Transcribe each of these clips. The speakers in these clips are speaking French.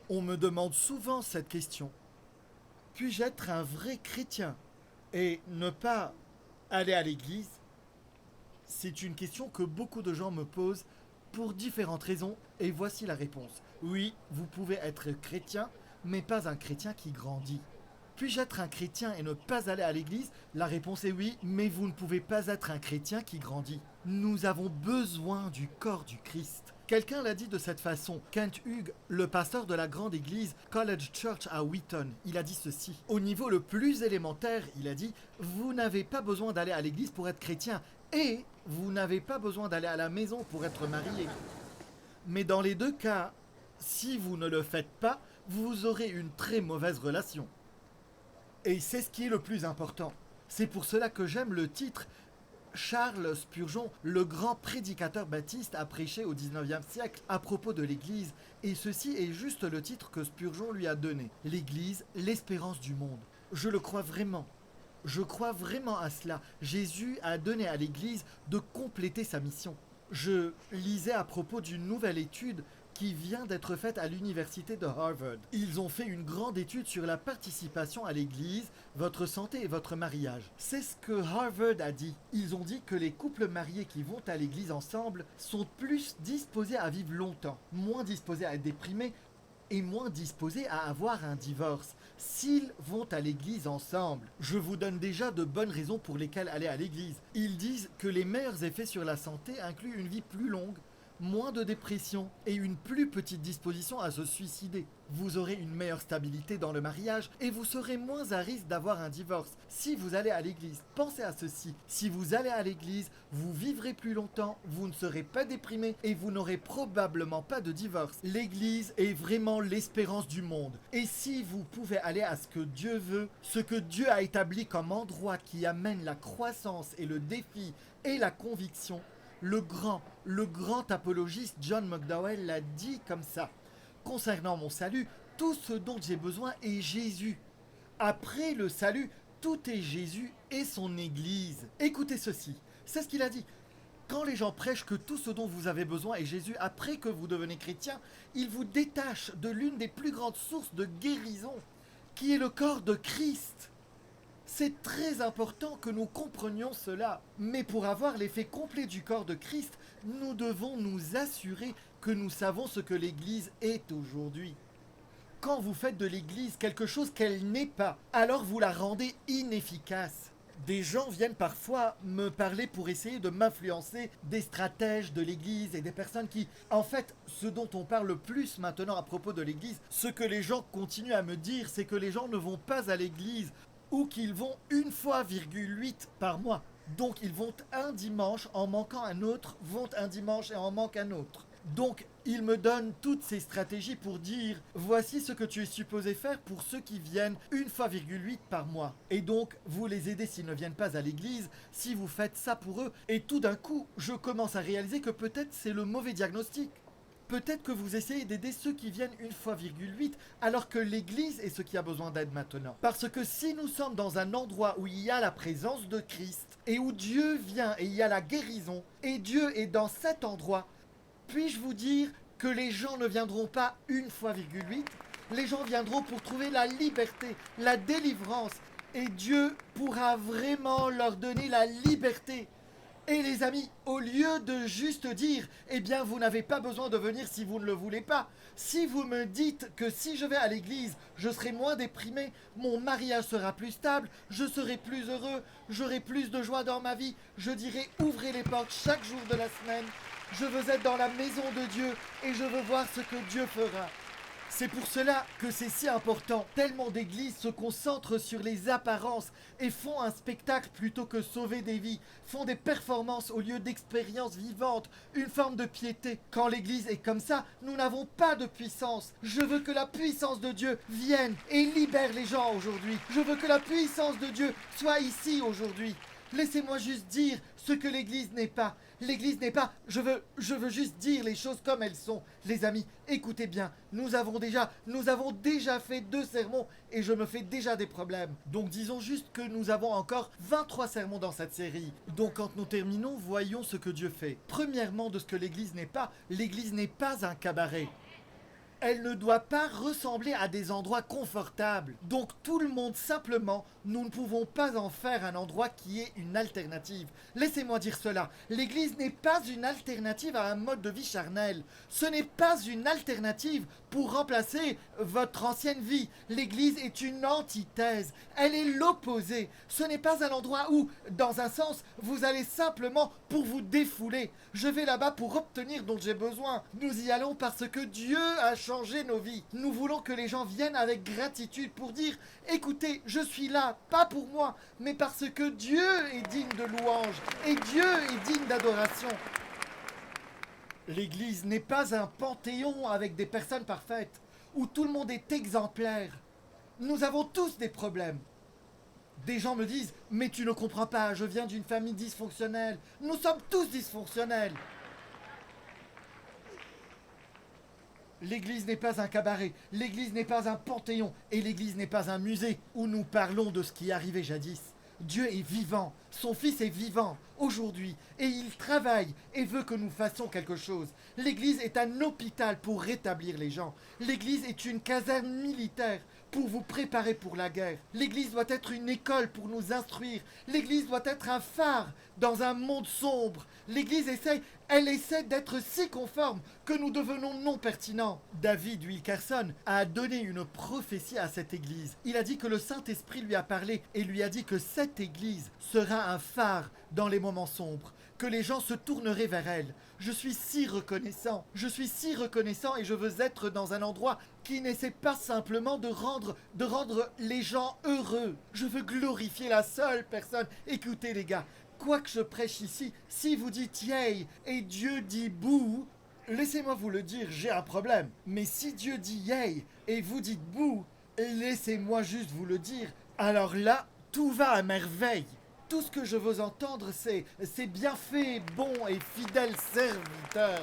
On me demande souvent cette question. Puis-je être un vrai chrétien et ne pas aller à l'église? C'est une question que beaucoup de gens me posent pour différentes raisons et voici la réponse. Oui, vous pouvez être chrétien, mais pas un chrétien qui grandit. Puis-je être un chrétien et ne pas aller à l'église? La réponse est oui, mais vous ne pouvez pas être un chrétien qui grandit. Nous avons besoin du corps du Christ. Quelqu'un l'a dit de cette façon. Kent Hughes, le pasteur de la grande église College Church à Wheaton, il a dit ceci. Au niveau le plus élémentaire, il a dit, vous n'avez pas besoin d'aller à l'église pour être chrétien et vous n'avez pas besoin d'aller à la maison pour être marié. Mais dans les deux cas, si vous ne le faites pas, vous aurez une très mauvaise relation. Et c'est ce qui est le plus important. C'est pour cela que j'aime le titre. Charles Spurgeon, le grand prédicateur baptiste, a prêché au XIXe siècle à propos de l'Église, et ceci est juste le titre que Spurgeon lui a donné. L'Église, l'espérance du monde. Je le crois vraiment. Je crois vraiment à cela. Jésus a donné à l'Église de compléter sa mission. Je lisais à propos d'une nouvelle étude qui vient d'être faite à l'université de Harvard. Ils ont fait une grande étude sur la participation à l'église, votre santé et votre mariage. C'est ce que Harvard a dit. Ils ont dit que les couples mariés qui vont à l'église ensemble sont plus disposés à vivre longtemps, moins disposés à être déprimés et moins disposés à avoir un divorce s'ils vont à l'église ensemble. Je vous donne déjà de bonnes raisons pour lesquelles aller à l'église. Ils disent que les meilleurs effets sur la santé incluent une vie plus longue, moins de dépression et une plus petite disposition à se suicider. Vous aurez une meilleure stabilité dans le mariage et vous serez moins à risque d'avoir un divorce si vous allez à l'église. Pensez à ceci, si vous allez à l'église, vous vivrez plus longtemps, vous ne serez pas déprimé et vous n'aurez probablement pas de divorce. L'église est vraiment l'espérance du monde. Et si vous pouvez aller à ce que Dieu veut, ce que Dieu a établi comme endroit qui amène la croissance et le défi et la conviction, le grand apologiste John McDowell l'a dit comme ça. Concernant mon salut, tout ce dont j'ai besoin est Jésus. Après le salut, tout est Jésus et son Église. Écoutez ceci, c'est ce qu'il a dit. Quand les gens prêchent que tout ce dont vous avez besoin est Jésus après que vous devenez chrétien, ils vous détachent de l'une des plus grandes sources de guérison, qui est le corps de Christ. C'est très important que nous comprenions cela. Mais pour avoir l'effet complet du corps de Christ, nous devons nous assurer que nous savons ce que l'Église est aujourd'hui. Quand vous faites de l'Église quelque chose qu'elle n'est pas, alors vous la rendez inefficace. Des gens viennent parfois me parler pour essayer de m'influencer, des stratèges de l'Église et des personnes qui, en fait, ce dont on parle le plus maintenant à propos de l'Église, ce que les gens continuent à me dire, c'est que les gens ne vont pas à l'Église ou qu'ils vont une fois, 8 par mois. Donc ils vont un dimanche en manquant un autre, vont un dimanche et en manquent un autre. Donc ils me donnent toutes ces stratégies pour dire voici ce que tu es supposé faire pour ceux qui viennent une fois, 8 par mois. Et donc vous les aidez s'ils ne viennent pas à l'église, si vous faites ça pour eux. Et tout d'un coup, je commence à réaliser que peut-être c'est le mauvais diagnostic. Peut-être que vous essayez d'aider ceux qui viennent une fois, 8, alors que l'Église est ce qui a besoin d'aide maintenant. Parce que si nous sommes dans un endroit où il y a la présence de Christ, et où Dieu vient et il y a la guérison, et Dieu est dans cet endroit, puis-je vous dire que les gens ne viendront pas une fois, 8, les gens viendront pour trouver la liberté, la délivrance, et Dieu pourra vraiment leur donner la liberté. Et les amis, au lieu de juste dire « Eh bien, vous n'avez pas besoin de venir si vous ne le voulez pas », si vous me dites que si je vais à l'église, je serai moins déprimé, mon mariage sera plus stable, je serai plus heureux, j'aurai plus de joie dans ma vie, je dirai « Ouvrez les portes chaque jour de la semaine, je veux être dans la maison de Dieu et je veux voir ce que Dieu fera ». C'est pour cela que c'est si important. Tellement d'églises se concentrent sur les apparences et font un spectacle plutôt que sauver des vies, font des performances au lieu d'expériences vivantes, une forme de piété. Quand l'église est comme ça, nous n'avons pas de puissance. Je veux que la puissance de Dieu vienne et libère les gens aujourd'hui. Je veux que la puissance de Dieu soit ici aujourd'hui. Laissez-moi juste dire ce que l'Église n'est pas. L'Église n'est pas... Je veux juste dire les choses comme elles sont. Les amis, écoutez bien. Nous avons déjà fait 2 sermons et je me fais déjà des problèmes. Donc disons juste que nous avons encore 23 sermons dans cette série. Donc quand nous terminons, voyons ce que Dieu fait. Premièrement, de ce que l'Église n'est pas un cabaret. Elle ne doit pas ressembler à des endroits confortables. Donc tout le monde simplement, nous ne pouvons pas en faire un endroit qui est une alternative. Laissez-moi dire cela. L'Église n'est pas une alternative à un mode de vie charnel. Ce n'est pas une alternative pour remplacer votre ancienne vie. L'Église est une antithèse. Elle est l'opposé. Ce n'est pas un endroit où, dans un sens, vous allez simplement pour vous défouler. Je vais là-bas pour obtenir dont j'ai besoin. Nous y allons parce que Dieu a changé nos vies. Nous voulons que les gens viennent avec gratitude pour dire « Écoutez, je suis là, pas pour moi, mais parce que Dieu est digne de louange et Dieu est digne d'adoration. » L'Église n'est pas un panthéon avec des personnes parfaites, où tout le monde est exemplaire. Nous avons tous des problèmes. Des gens me disent « Mais tu ne comprends pas, je viens d'une famille dysfonctionnelle. » Nous sommes tous dysfonctionnels. L'Église n'est pas un cabaret, l'Église n'est pas un panthéon, et l'Église n'est pas un musée où nous parlons de ce qui arrivait jadis. Dieu est vivant, son Fils est vivant aujourd'hui, et il travaille et veut que nous fassions quelque chose. L'Église est un hôpital pour rétablir les gens. L'Église est une caserne militaire pour vous préparer pour la guerre. L'Église doit être une école pour nous instruire. L'Église doit être un phare dans un monde sombre. L'Église elle essaie d'être si conforme que nous devenons non pertinents. David Wilkerson a donné une prophétie à cette Église. Il a dit que le Saint-Esprit lui a parlé et lui a dit que cette Église sera un phare dans les moments sombres, que les gens se tourneraient vers elle. Je suis si reconnaissant et je veux être dans un endroit qui n'essaie pas simplement de rendre les gens heureux. Je veux glorifier la seule personne. Écoutez les gars, quoi que je prêche ici, si vous dites yay et Dieu dit bouh, laissez-moi vous le dire, j'ai un problème. Mais si Dieu dit yay et vous dites bouh, laissez-moi juste vous le dire, alors là, tout va à merveille. Tout ce que je veux entendre, c'est bien fait, bon et fidèle serviteur.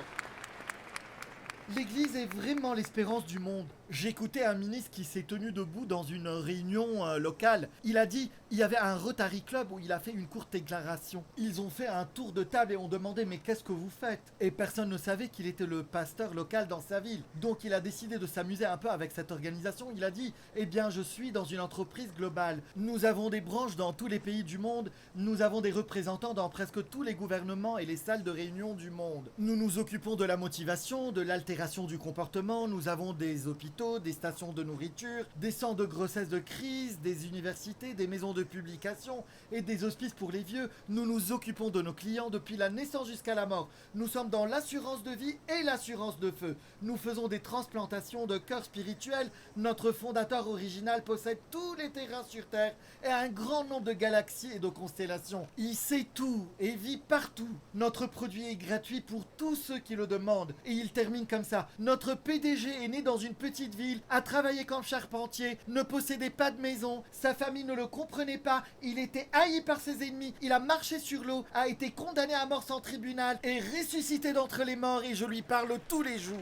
L'Église est vraiment l'espérance du monde. J'écoutais un ministre qui s'est tenu debout dans une réunion locale. Il a dit, il y avait un Rotary Club où il a fait une courte déclaration. Ils ont fait un tour de table et ont demandé mais qu'est-ce que vous faites? Et personne ne savait qu'il était le pasteur local dans sa ville. Donc il a décidé de s'amuser un peu avec cette organisation. Il a dit, eh bien je suis dans une entreprise globale. Nous avons des branches dans tous les pays du monde. Nous avons des représentants dans presque tous les gouvernements et les salles de réunion du monde. Nous nous occupons de la motivation, de l'altération du comportement. Nous avons des hôpitaux, des stations de nourriture, des centres de grossesse de crise, des universités, des maisons de publication et des hospices pour les vieux. Nous nous occupons de nos clients depuis la naissance jusqu'à la mort. Nous sommes dans l'assurance de vie et l'assurance de feu. Nous faisons des transplantations de cœurs spirituels. Notre fondateur original possède tous les terrains sur Terre et un grand nombre de galaxies et de constellations. Il sait tout et vit partout. Notre produit est gratuit pour tous ceux qui le demandent. Et il termine comme ça. Notre PDG est né dans une petite ville, a travaillé comme charpentier, ne possédait pas de maison, sa famille ne le comprenait pas, il était haï par ses ennemis, il a marché sur l'eau, a été condamné à mort sans tribunal et ressuscité d'entre les morts et je lui parle tous les jours.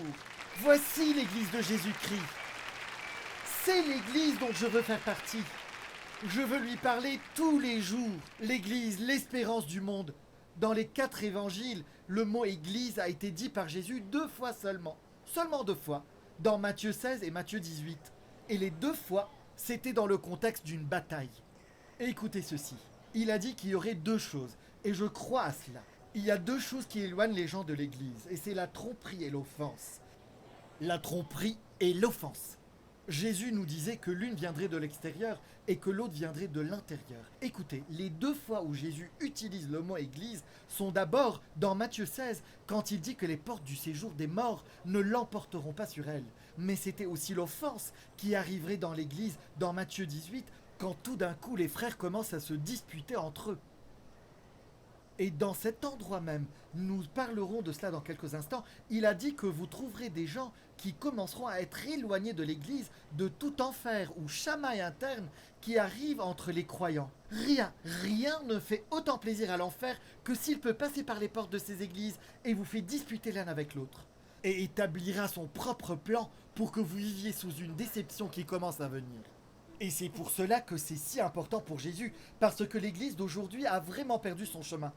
Voici l'Église de Jésus-Christ. C'est l'Église dont je veux faire partie. Je veux lui parler tous les jours. L'Église, l'espérance du monde. Dans les 4 évangiles, le mot Église a été dit par Jésus 2 fois seulement. Seulement 2 fois. Dans Matthieu 16 et Matthieu 18. Et les 2 fois, c'était dans le contexte d'une bataille. Et écoutez ceci. Il a dit qu'il y aurait 2 choses. Et je crois à cela. Il y a 2 choses qui éloignent les gens de l'Église. Et c'est la tromperie et l'offense. La tromperie et l'offense. Jésus nous disait que l'une viendrait de l'extérieur et que l'autre viendrait de l'intérieur. Écoutez, les 2 fois où Jésus utilise le mot église sont d'abord dans Matthieu 16, quand il dit que les portes du séjour des morts ne l'emporteront pas sur elle. Mais c'était aussi l'offense qui arriverait dans l'église dans Matthieu 18, quand tout d'un coup les frères commencent à se disputer entre eux. Et dans cet endroit même, nous parlerons de cela dans quelques instants, il a dit que vous trouverez des gens qui commenceront à être éloignés de l'Église de tout enfer ou chamaille interne qui arrive entre les croyants. Rien ne fait autant plaisir à l'enfer que s'il peut passer par les portes de ces églises et vous fait disputer l'un avec l'autre. Et établira son propre plan pour que vous viviez sous une déception qui commence à venir. Et c'est pour cela que c'est si important pour Jésus, parce que l'Église d'aujourd'hui a vraiment perdu son chemin.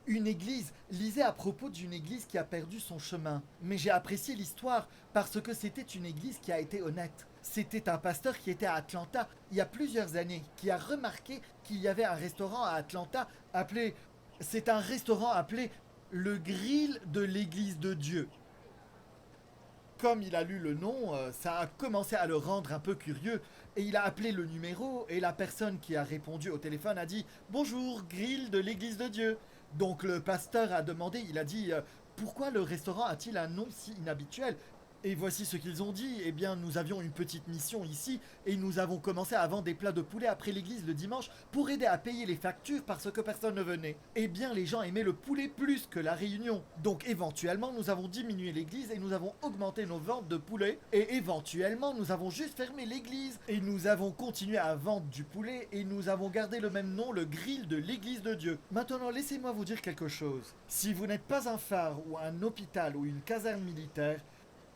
Une église, lisez à propos d'une église qui a perdu son chemin. Mais j'ai apprécié l'histoire parce que c'était une église qui a été honnête. C'était un pasteur qui était à Atlanta il y a plusieurs années, qui a remarqué qu'il y avait un restaurant à Atlanta appelé... C'est un restaurant appelé le Grill de l'Église de Dieu. Comme il a lu le nom, ça a commencé à le rendre un peu curieux et il a appelé le numéro et la personne qui a répondu au téléphone a dit «Bonjour, Grill de l'Église de Dieu». Donc le pasteur a demandé, il a dit «Pourquoi le restaurant a-t-il un nom si inhabituel ?» Et voici ce qu'ils ont dit. Eh bien, nous avions une petite mission ici et nous avons commencé à vendre des plats de poulet après l'église le dimanche pour aider à payer les factures parce que personne ne venait. Eh bien, les gens aimaient le poulet plus que la réunion. Donc, éventuellement, nous avons diminué l'église et nous avons augmenté nos ventes de poulet. Et éventuellement, nous avons juste fermé l'église et nous avons continué à vendre du poulet et nous avons gardé le même nom, le grill de l'église de Dieu. Maintenant, laissez-moi vous dire quelque chose. Si vous n'êtes pas un phare ou un hôpital ou une caserne militaire,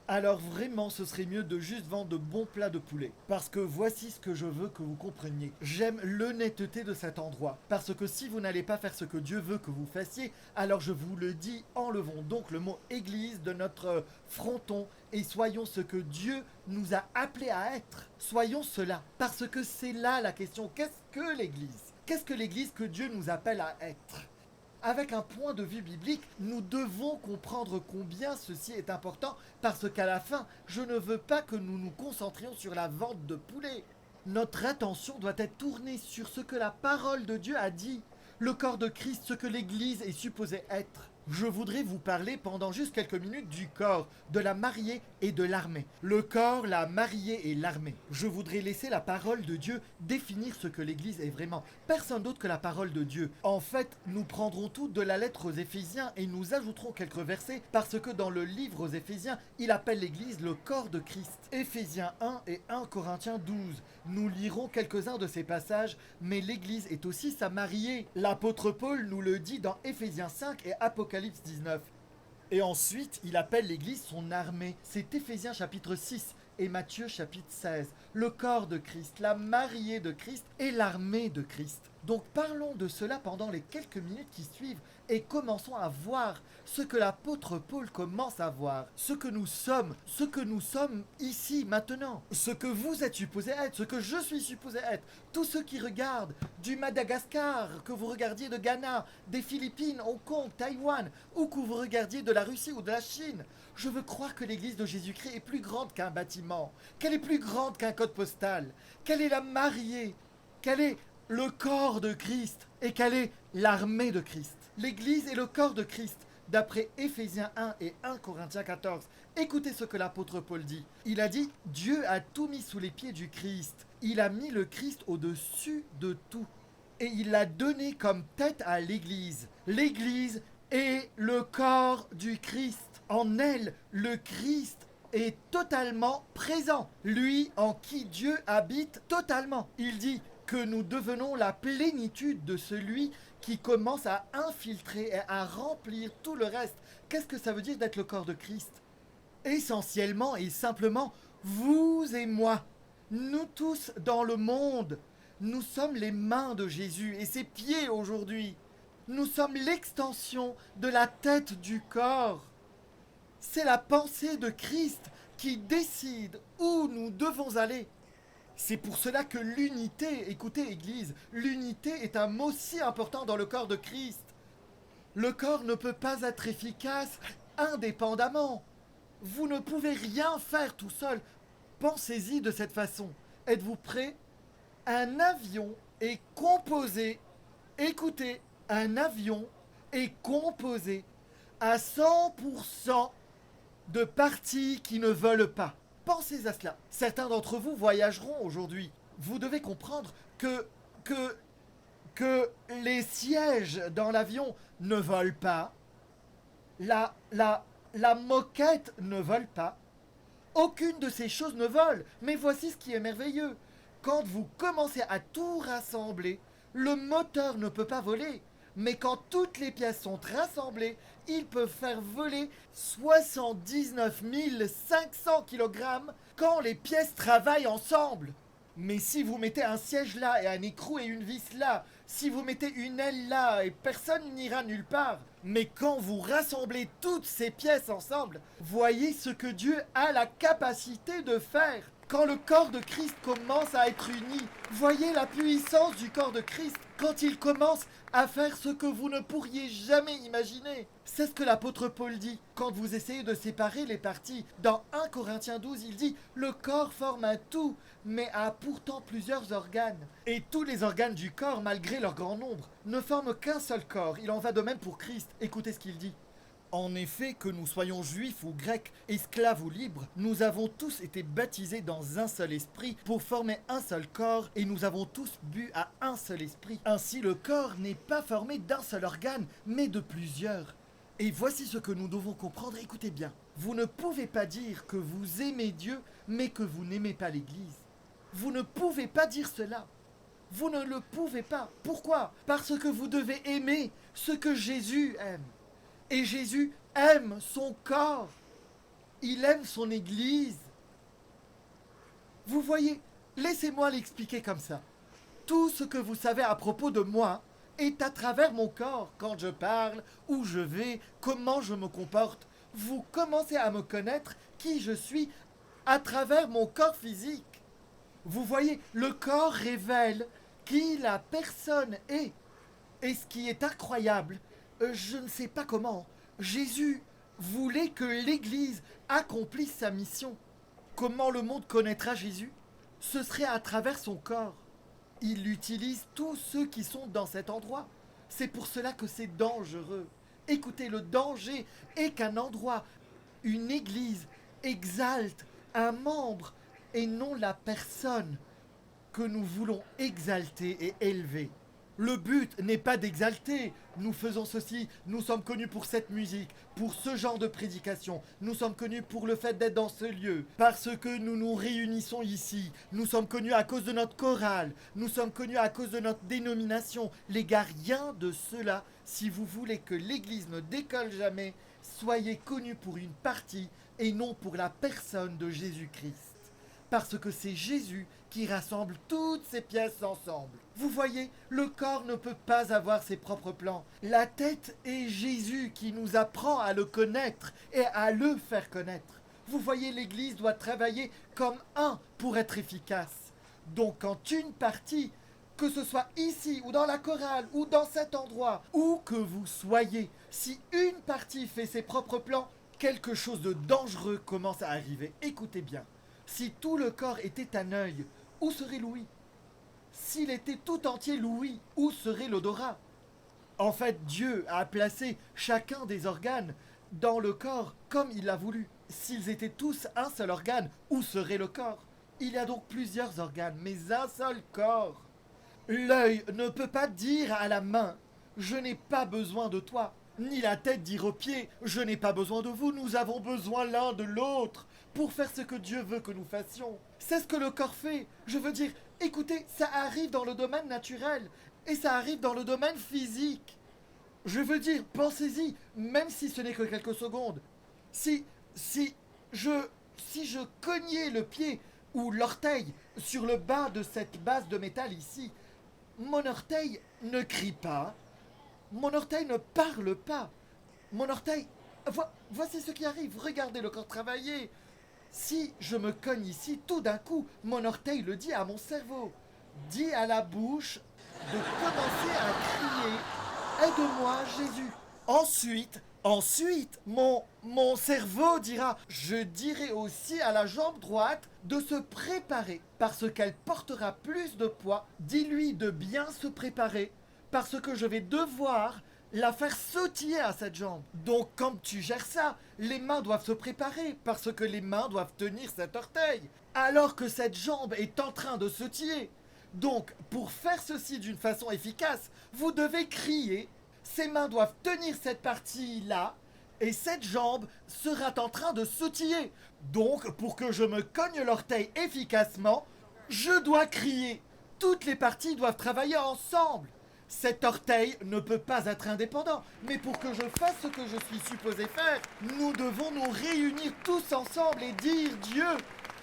alors vraiment ce serait mieux de juste vendre de bons plats de poulet. Parce que voici ce que je veux que vous compreniez. J'aime l'honnêteté de cet endroit. Parce que si vous n'allez pas faire ce que Dieu veut que vous fassiez, alors je vous le dis, enlevons donc le mot église de notre fronton et soyons ce que Dieu nous a appelés à être. Soyons cela. Parce que c'est là la question. Qu'est-ce que l'église? Qu'est-ce que l'église que Dieu nous appelle à être? Avec un point de vue biblique, nous devons comprendre combien ceci est important parce qu'à la fin, je ne veux pas que nous nous concentrions sur la vente de poulet. Notre attention doit être tournée sur ce que la parole de Dieu a dit, le corps de Christ, ce que l'Église est supposée être. Je voudrais vous parler pendant juste quelques minutes du corps, de la mariée et de l'armée. Le corps, la mariée et l'armée. Je voudrais laisser la parole de Dieu définir ce que l'Église est vraiment. Personne d'autre que la parole de Dieu. En fait, nous prendrons tout de la lettre aux Éphésiens et nous ajouterons quelques versets parce que dans le livre aux Éphésiens, il appelle l'Église le corps de Christ. Éphésiens 1 et 1 Corinthiens 12. Nous lirons quelques-uns de ces passages, mais l'Église est aussi sa mariée. L'apôtre Paul nous le dit dans Éphésiens 5 et Apocalypse 19. Et ensuite, il appelle l'Église son armée. C'est Éphésiens chapitre 6 et Matthieu chapitre 16. Le corps de Christ, la mariée de Christ et l'armée de Christ. Donc parlons de cela pendant les quelques minutes qui suivent et commençons à voir ce que l'apôtre Paul commence à voir, ce que nous sommes ici, maintenant, ce que vous êtes supposé être, ce que je suis supposé être, tous ceux qui regardent du Madagascar, que vous regardiez de Ghana, des Philippines, Hong Kong, Taïwan, ou que vous regardiez de la Russie ou de la Chine. Je veux croire que l'église de Jésus-Christ est plus grande qu'un bâtiment, qu'elle est plus grande qu'un code postal, qu'elle est la mariée, qu'elle est le corps de Christ et qu'elle est l'armée de Christ. L'église est le corps de Christ, d'après Éphésiens 1 et 1 Corinthiens 14. Écoutez ce que l'apôtre Paul dit. Il a dit « Dieu a tout mis sous les pieds du Christ. Il a mis le Christ au-dessus de tout. Et il l'a donné comme tête à l'église. L'église est le corps du Christ. En elle, le Christ est totalement présent. Lui en qui Dieu habite totalement. Il dit que nous devenons la plénitude de celui qui commence à infiltrer et à remplir tout le reste. Qu'est-ce que ça veut dire d'être le corps de Christ? Essentiellement et simplement, vous et moi, nous tous dans le monde, nous sommes les mains de Jésus et ses pieds aujourd'hui. Nous sommes l'extension de la tête du corps. C'est la pensée de Christ qui décide où nous devons aller. C'est pour cela que l'unité, écoutez Église, l'unité est un mot si important dans le corps de Christ. Le corps ne peut pas être efficace indépendamment. Vous ne pouvez rien faire tout seul. Pensez-y de cette façon. Êtes-vous prêts? Un avion est composé, écoutez, un avion est composé à 100% de parties qui ne volent pas. Pensez à cela. Certains d'entre vous voyageront aujourd'hui. Vous devez comprendre que les sièges dans l'avion ne volent pas. La moquette ne vole pas. Aucune de ces choses ne vole. Mais voici ce qui est merveilleux. Quand vous commencez à tout rassembler, le moteur ne peut pas voler. Mais quand toutes les pièces sont rassemblées, ils peuvent faire voler 79 500 kg quand les pièces travaillent ensemble. Mais si vous mettez un siège là et un écrou et une vis là, si vous mettez une aile là et personne n'ira nulle part, mais quand vous rassemblez toutes ces pièces ensemble, voyez ce que Dieu a la capacité de faire. Quand le corps de Christ commence à être uni, voyez la puissance du corps de Christ quand il commence à faire ce que vous ne pourriez jamais imaginer. C'est ce que l'apôtre Paul dit quand vous essayez de séparer les parties. Dans 1 Corinthiens 12, il dit « Le corps forme un tout, mais a pourtant plusieurs organes. Et tous les organes du corps, malgré leur grand nombre, ne forment qu'un seul corps. Il en va de même pour Christ. » Écoutez ce qu'il dit. En effet, que nous soyons juifs ou grecs, esclaves ou libres, nous avons tous été baptisés dans un seul esprit pour former un seul corps et nous avons tous bu à un seul esprit. Ainsi, le corps n'est pas formé d'un seul organe, mais de plusieurs. Et voici ce que nous devons comprendre, écoutez bien. Vous ne pouvez pas dire que vous aimez Dieu, mais que vous n'aimez pas l'Église. Vous ne pouvez pas dire cela. Vous ne le pouvez pas. Pourquoi ? Parce que vous devez aimer ce que Jésus aime. Et Jésus aime son corps. Il aime son Église. Vous voyez, laissez-moi l'expliquer comme ça. Tout ce que vous savez à propos de moi est à travers mon corps. Quand je parle, où je vais, comment je me comporte, vous commencez à me connaître qui je suis à travers mon corps physique. Vous voyez, le corps révèle qui la personne est. Et ce qui est incroyable, je ne sais pas comment, Jésus voulait que l'Église accomplisse sa mission. Comment le monde connaîtra Jésus ? Ce serait à travers son corps. Il utilise tous ceux qui sont dans cet endroit. C'est pour cela que c'est dangereux. Écoutez, le danger est qu'un endroit, une Église, exalte un membre et non la personne que nous voulons exalter et élever. Le but n'est pas d'exalter. Nous faisons ceci, nous sommes connus pour cette musique, pour ce genre de prédication. Nous sommes connus pour le fait d'être dans ce lieu, parce que nous nous réunissons ici. Nous sommes connus à cause de notre chorale, nous sommes connus à cause de notre dénomination. Les gars, rien de cela. Si vous voulez que l'Église ne décolle jamais, soyez connus pour une partie et non pour la personne de Jésus-Christ. Parce que c'est Jésus qui rassemble toutes ces pièces ensemble. Vous voyez, le corps ne peut pas avoir ses propres plans. La tête est Jésus qui nous apprend à le connaître et à le faire connaître. Vous voyez, l'Église doit travailler comme un pour être efficace. Donc quand une partie, que ce soit ici ou dans la chorale ou dans cet endroit, où que vous soyez, si une partie fait ses propres plans, quelque chose de dangereux commence à arriver. Écoutez bien. Si tout le corps était un œil, où serait l'ouïe ? S'il était tout entier l'ouïe, où serait l'odorat ? En fait, Dieu a placé chacun des organes dans le corps comme il l'a voulu. S'ils étaient tous un seul organe, où serait le corps ? Il y a donc plusieurs organes, mais un seul corps. L'œil ne peut pas dire à la main « Je n'ai pas besoin de toi », ni la tête dire aux pieds « Je n'ai pas besoin de vous, nous avons besoin l'un de l'autre » pour faire ce que Dieu veut que nous fassions. C'est ce que le corps fait. Je veux dire, écoutez, ça arrive dans le domaine naturel et ça arrive dans le domaine physique. Je veux dire, pensez-y, même si ce n'est que quelques secondes. Si je cognais le pied ou l'orteil sur le bas de cette base de métal ici, mon orteil ne crie pas, mon orteil ne parle pas, mon orteil... Voici ce qui arrive, regardez le corps travailler. Si je me cogne ici, tout d'un coup, mon orteil le dit à mon cerveau. Dit à la bouche de commencer à crier « Aide-moi, Jésus !» Ensuite, mon cerveau dira « Je dirai aussi à la jambe droite de se préparer, parce qu'elle portera plus de poids. Dis-lui de bien se préparer, parce que je vais devoir... la faire sautiller à cette jambe. Donc quand tu gères ça, les mains doivent se préparer parce que les mains doivent tenir cet orteil alors que cette jambe est en train de sautiller. Donc pour faire ceci d'une façon efficace, vous devez crier, ces mains doivent tenir cette partie-là et cette jambe sera en train de sautiller. Donc pour que je me cogne l'orteil efficacement, je dois crier. Toutes les parties doivent travailler ensemble. Cet orteil ne peut pas être indépendant, mais pour que je fasse ce que je suis supposé faire, nous devons nous réunir tous ensemble et dire « Dieu,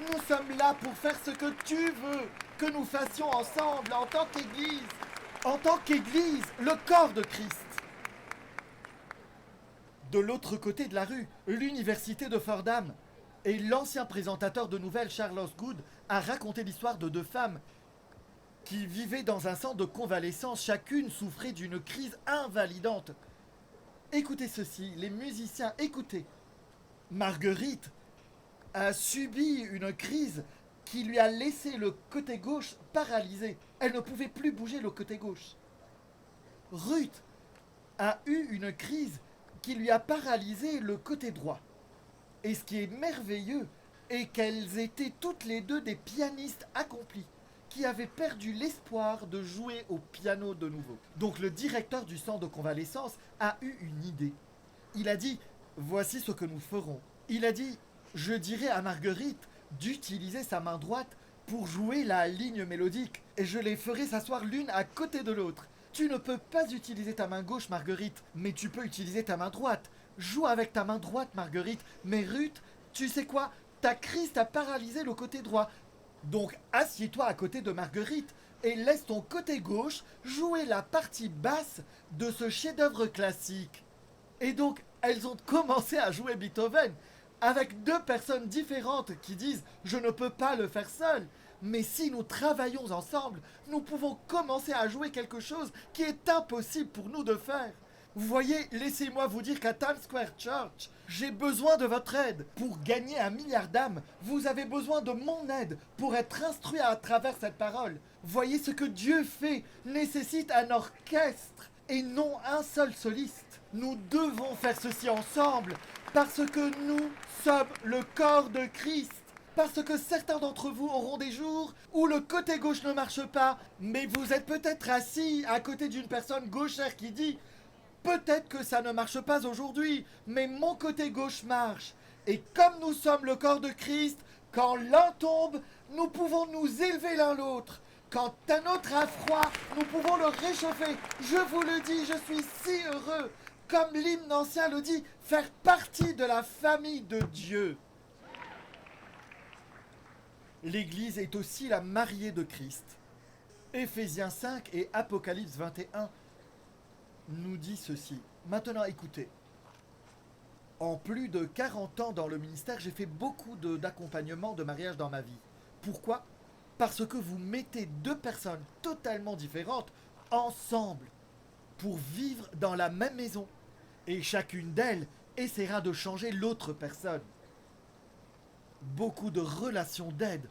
nous sommes là pour faire ce que tu veux. que nous fassions ensemble en tant qu'Église. En tant qu'Église, le corps de Christ. De l'autre côté de la rue, l'université de Fordham. Et l'ancien présentateur de nouvelles, Charles Osgood, a raconté l'histoire de deux femmes qui vivaient dans un centre de convalescence. Chacune souffrait d'une crise invalidante. Écoutez ceci, les musiciens, écoutez. Marguerite a subi une crise qui lui a laissé le côté gauche paralysé. Elle ne pouvait plus bouger le côté gauche. Ruth a eu une crise qui lui a paralysé le côté droit. Et ce qui est merveilleux est qu'elles étaient toutes les deux des pianistes accomplis qui avaient perdu l'espoir de jouer au piano de nouveau. Donc le directeur du centre de convalescence a eu une idée. Il a dit « Voici ce que nous ferons ». Il a dit « Je dirai à Marguerite d'utiliser sa main droite pour jouer la ligne mélodique et je les ferai s'asseoir l'une à côté de l'autre. Tu ne peux pas utiliser ta main gauche, Marguerite, mais tu peux utiliser ta main droite. Joue avec ta main droite, Marguerite. Mais Ruth, tu sais quoi? Ta crise t'a paralysé le côté droit. Donc assieds-toi à côté de Marguerite et laisse ton côté gauche jouer la partie basse de ce chef-d'œuvre classique. » Et donc, elles ont commencé à jouer Beethoven avec deux personnes différentes qui disent « Je ne peux pas le faire seul ». Mais si nous travaillons ensemble, nous pouvons commencer à jouer quelque chose qui est impossible pour nous de faire. Vous voyez, laissez-moi vous dire qu'à Times Square Church, j'ai besoin de votre aide. Pour gagner 1 milliard d'âmes, vous avez besoin de mon aide pour être instruit à travers cette parole. Voyez, ce que Dieu fait nécessite un orchestre et non un seul soliste. Nous devons faire ceci ensemble parce que nous sommes le corps de Christ. Parce que certains d'entre vous auront des jours où le côté gauche ne marche pas, mais vous êtes peut-être assis à côté d'une personne gauchère qui dit « Peut-être que ça ne marche pas aujourd'hui, mais mon côté gauche marche. » Et comme nous sommes le corps de Christ, quand l'un tombe, nous pouvons nous élever l'un l'autre. Quand un autre a froid, nous pouvons le réchauffer. Je vous le dis, je suis si heureux. Comme l'hymne ancien le dit, faire partie de la famille de Dieu. L'Église est aussi la mariée de Christ. Éphésiens 5 et Apocalypse 21 nous dit ceci. Maintenant écoutez. En plus de 40 ans dans le ministère, j'ai fait beaucoup d'accompagnement de mariage dans ma vie. Pourquoi? Parce que vous mettez deux personnes totalement différentes ensemble pour vivre dans la même maison. Et chacune d'elles essaiera de changer l'autre personne. Beaucoup de relations d'aide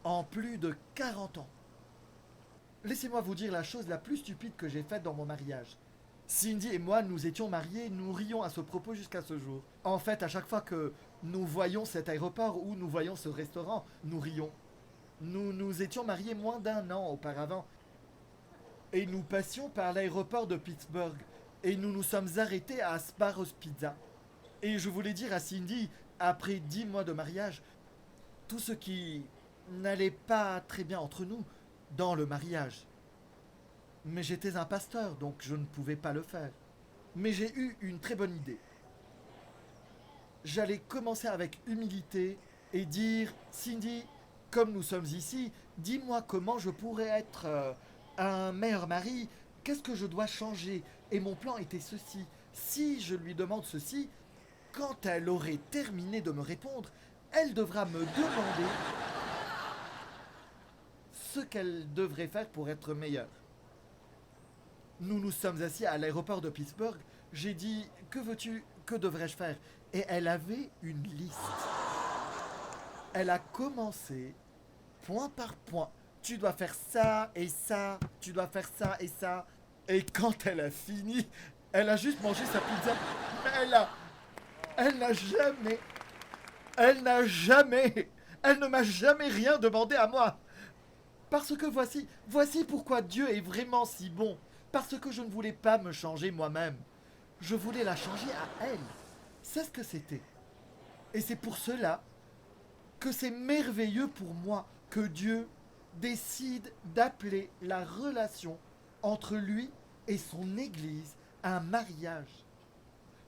en plus de 40 ans. Laissez-moi vous dire la chose la plus stupide que j'ai faite dans mon mariage. Cindy et moi, nous étions mariés, nous rions à ce propos jusqu'à ce jour. En fait, à chaque fois que nous voyons cet aéroport ou nous voyons ce restaurant, nous rions. Nous étions mariés moins d'1 an auparavant. Et nous passions par l'aéroport de Pittsburgh. Et nous nous sommes arrêtés à Sbarro's Pizza. Et je voulais dire à Cindy, après 10 mois de mariage, tout ce qui n'allait pas très bien entre nous dans le mariage. Mais j'étais un pasteur, donc je ne pouvais pas le faire. Mais j'ai eu une très bonne idée. J'allais commencer avec humilité et dire « Cindy, comme nous sommes ici, dis-moi comment je pourrais être un meilleur mari, qu'est-ce que je dois changer ?» Et mon plan était ceci. Si je lui demande ceci, quand elle aurait terminé de me répondre, elle devra me demander ce qu'elle devrait faire pour être meilleure. Nous nous sommes assis à l'aéroport de Pittsburgh. J'ai dit « Que veux-tu? Que devrais-je faire ?» Et elle avait une liste. Elle a commencé point par point. Tu dois faire ça et ça. Tu dois faire ça et ça. Et quand elle a fini, elle a juste mangé sa pizza. Elle ne m'a jamais rien demandé à moi. Parce que voici pourquoi Dieu est vraiment si bon. Parce que je ne voulais pas me changer moi-même. Je voulais la changer à elle. C'est ce que c'était. Et c'est pour cela que c'est merveilleux pour moi que Dieu décide d'appeler la relation entre lui et son Église un mariage.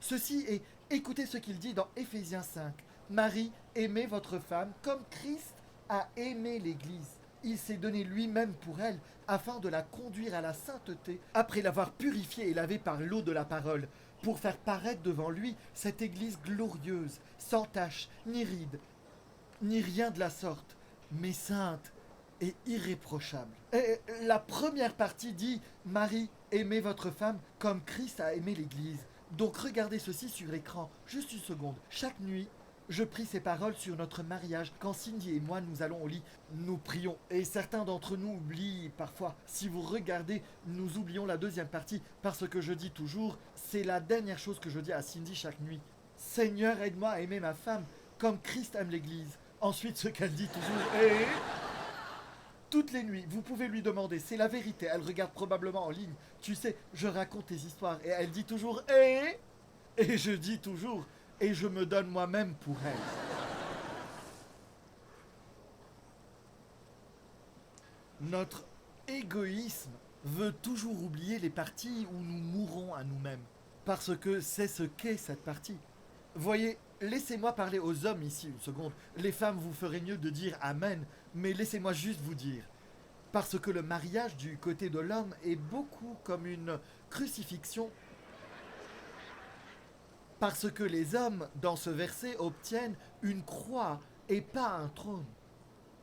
Ceci est, écoutez ce qu'il dit dans Éphésiens 5. Marie, aimez votre femme comme Christ a aimé l'Église Il s'est donné lui-même pour elle, afin de la conduire à la sainteté, après l'avoir purifiée et lavée par l'eau de la parole, pour faire paraître devant lui cette Église glorieuse, sans tache, ni ride, ni rien de la sorte, mais sainte et irréprochable. Et la première partie dit Marie, aimez votre femme comme Christ a aimé l'Église. Donc regardez ceci sur écran, juste une seconde. Chaque nuit, je prie ces paroles sur notre mariage. Quand Cindy et moi nous allons au lit, nous prions. Et certains d'entre nous oublient parfois. Si vous regardez, nous oublions la deuxième partie parce que je dis toujours, c'est la dernière chose que je dis à Cindy chaque nuit. Seigneur, aide-moi à aimer ma femme comme Christ aime l'Église. Ensuite, ce qu'elle dit toujours est... Toutes les nuits, vous pouvez lui demander, c'est la vérité, elle regarde probablement en ligne. Tu sais, je raconte tes histoires et elle dit toujours et je dis toujours et je me donne moi-même pour elle. Notre égoïsme veut toujours oublier les parties où nous mourons à nous-mêmes. Parce que c'est ce qu'est cette partie. Voyez, laissez-moi parler aux hommes ici une seconde. Les femmes, vous ferez mieux de dire Amen, mais laissez-moi juste vous dire. Parce que le mariage du côté de l'homme est beaucoup comme une crucifixion. Parce que les hommes, dans ce verset, obtiennent une croix et pas un trône.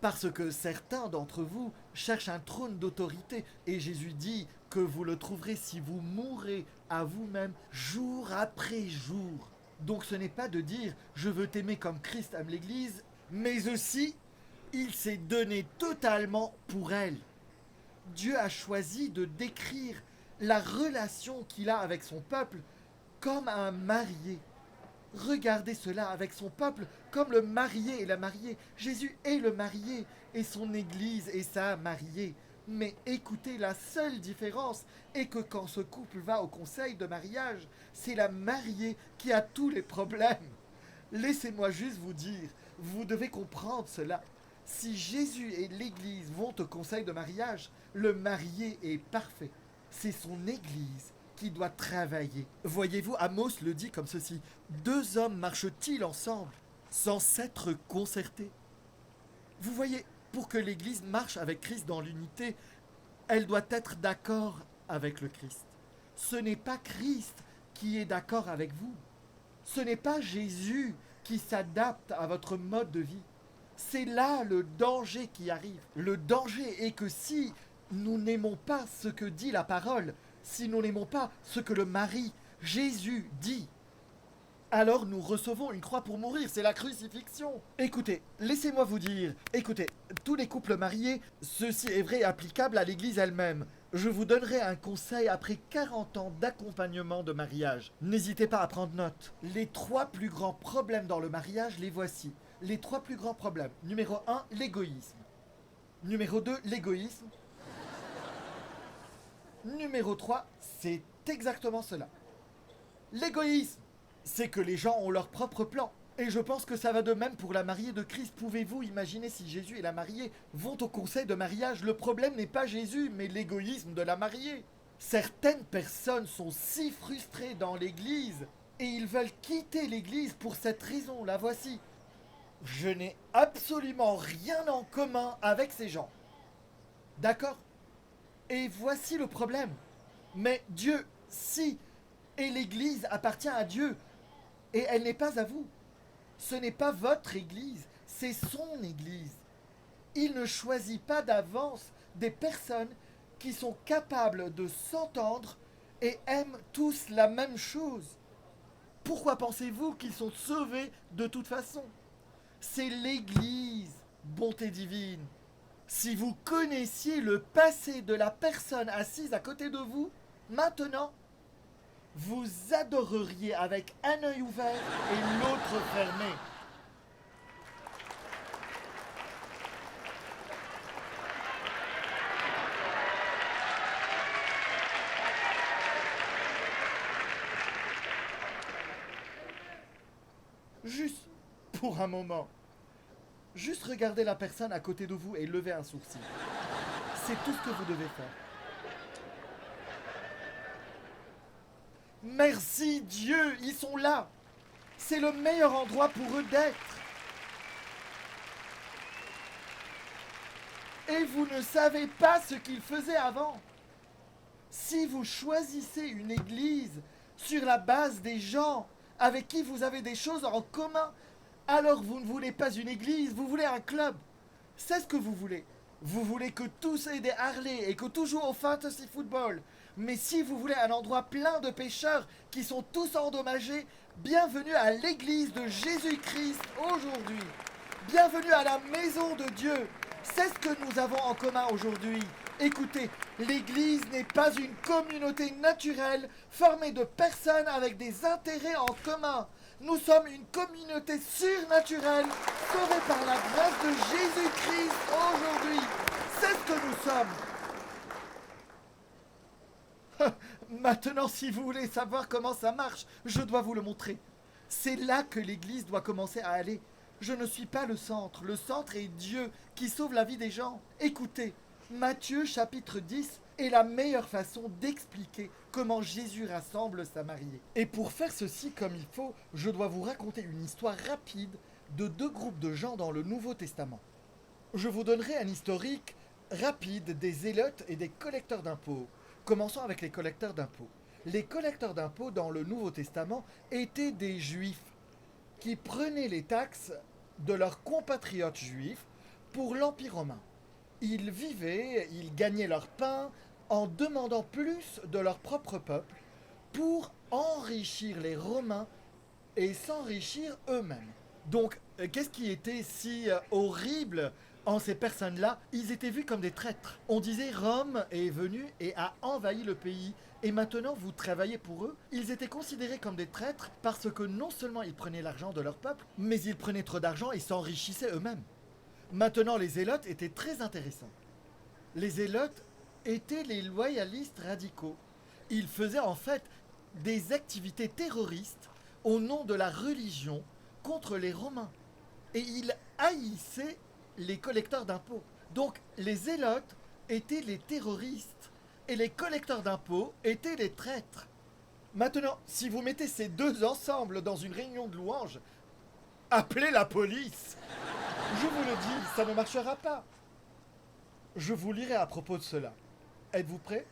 Parce que certains d'entre vous cherchent un trône d'autorité. Et Jésus dit que vous le trouverez si vous mourrez à vous-même jour après jour. Donc ce n'est pas de dire je veux t'aimer comme Christ aime l'Église, mais aussi il s'est donné totalement pour elle. Dieu a choisi de décrire la relation qu'il a avec son peuple comme un marié. Regardez cela avec son peuple comme le marié et la mariée. Jésus est le marié et son Église est sa mariée. Mais écoutez, la seule différence est que quand ce couple va au conseil de mariage, c'est la mariée qui a tous les problèmes. Laissez-moi juste vous dire, vous devez comprendre cela. Si Jésus et l'Église vont au conseil de mariage, le marié est parfait. C'est son Église qui doit travailler. Voyez-vous, Amos le dit comme ceci. Deux hommes marchent-ils ensemble sans s'être concertés? Vous voyez, pour que l'Église marche avec Christ dans l'unité, elle doit être d'accord avec le Christ. Ce n'est pas Christ qui est d'accord avec vous. Ce n'est pas Jésus qui s'adapte à votre mode de vie. C'est là le danger qui arrive. Le danger est que si nous n'aimons pas ce que dit la parole, si nous n'aimons pas ce que le mari, Jésus, dit, alors nous recevons une croix pour mourir, c'est la crucifixion. Écoutez, laissez-moi vous dire, écoutez, tous les couples mariés, ceci est vrai et applicable à l'Église elle-même. Je vous donnerai un conseil après 40 ans d'accompagnement de mariage. N'hésitez pas à prendre note. Les 3 plus grands problèmes dans le mariage, les voici. Les 3 plus grands problèmes. Numéro 1, l'égoïsme. Numéro 2, l'égoïsme. Numéro 3, c'est exactement cela. L'égoïsme, c'est que les gens ont leur propre plan. Et je pense que ça va de même pour la mariée de Christ. Pouvez-vous imaginer si Jésus et la mariée vont au conseil de mariage? Le problème n'est pas Jésus, mais l'égoïsme de la mariée. Certaines personnes sont si frustrées dans l'Église et ils veulent quitter l'Église pour cette raison. La voici. Je n'ai absolument rien en commun avec ces gens. D'accord? Et voici le problème. Mais Dieu, si, et l'Église appartient à Dieu, et elle n'est pas à vous. Ce n'est pas votre Église, c'est son Église. Il ne choisit pas d'avance des personnes qui sont capables de s'entendre et aiment tous la même chose. Pourquoi pensez-vous qu'ils sont sauvés de toute façon? C'est l'Église, bonté divine. Si vous connaissiez le passé de la personne assise à côté de vous, maintenant, vous adoreriez avec un œil ouvert et l'autre fermé. Juste pour un moment. Juste regardez la personne à côté de vous et levez un sourcil. C'est tout ce que vous devez faire. Merci Dieu, ils sont là. C'est le meilleur endroit pour eux d'être. Et vous ne savez pas ce qu'ils faisaient avant. Si vous choisissez une église sur la base des gens avec qui vous avez des choses en commun, alors vous ne voulez pas une église, vous voulez un club. C'est ce que vous voulez. Vous voulez que tous aient des Harley et que tout joue au fantasy football. Mais si vous voulez un endroit plein de pécheurs qui sont tous endommagés, bienvenue à l'église de Jésus-Christ aujourd'hui. Bienvenue à la maison de Dieu. C'est ce que nous avons en commun aujourd'hui. Écoutez, l'église n'est pas une communauté naturelle formée de personnes avec des intérêts en commun. Nous sommes une communauté surnaturelle sauvée par la grâce de Jésus-Christ aujourd'hui. C'est ce que nous sommes. Maintenant, si vous voulez savoir comment ça marche, je dois vous le montrer. C'est là que l'église doit commencer à aller. Je ne suis pas le centre. Le centre est Dieu qui sauve la vie des gens. Écoutez, Matthieu chapitre 10 est la meilleure façon d'expliquer comment Jésus rassemble sa mariée. Et pour faire ceci comme il faut, je dois vous raconter une histoire rapide de deux groupes de gens dans le Nouveau Testament. Je vous donnerai un historique rapide des zélotes et des collecteurs d'impôts. Commençons avec les collecteurs d'impôts. Les collecteurs d'impôts dans le Nouveau Testament étaient des juifs qui prenaient les taxes de leurs compatriotes juifs pour l'Empire romain. Ils vivaient, ils gagnaient leur pain en demandant plus de leur propre peuple pour enrichir les Romains et s'enrichir eux-mêmes. Donc, qu'est-ce qui était si horrible en ces personnes-là? Ils étaient vus comme des traîtres. On disait Rome est venue et a envahi le pays et maintenant vous travaillez pour eux. Ils étaient considérés comme des traîtres parce que non seulement ils prenaient l'argent de leur peuple, mais ils prenaient trop d'argent et s'enrichissaient eux-mêmes. Maintenant, les zélotes étaient très intéressants. Les zélotes étaient les loyalistes radicaux. Ils faisaient en fait des activités terroristes au nom de la religion contre les Romains. Et ils haïssaient les collecteurs d'impôts. Donc les zélotes étaient les terroristes et les collecteurs d'impôts étaient les traîtres. Maintenant, si vous mettez ces deux ensemble dans une réunion de louanges, appelez la police. Je vous le dis, ça ne marchera pas. Je vous lirai à propos de cela. Êtes-vous prêts?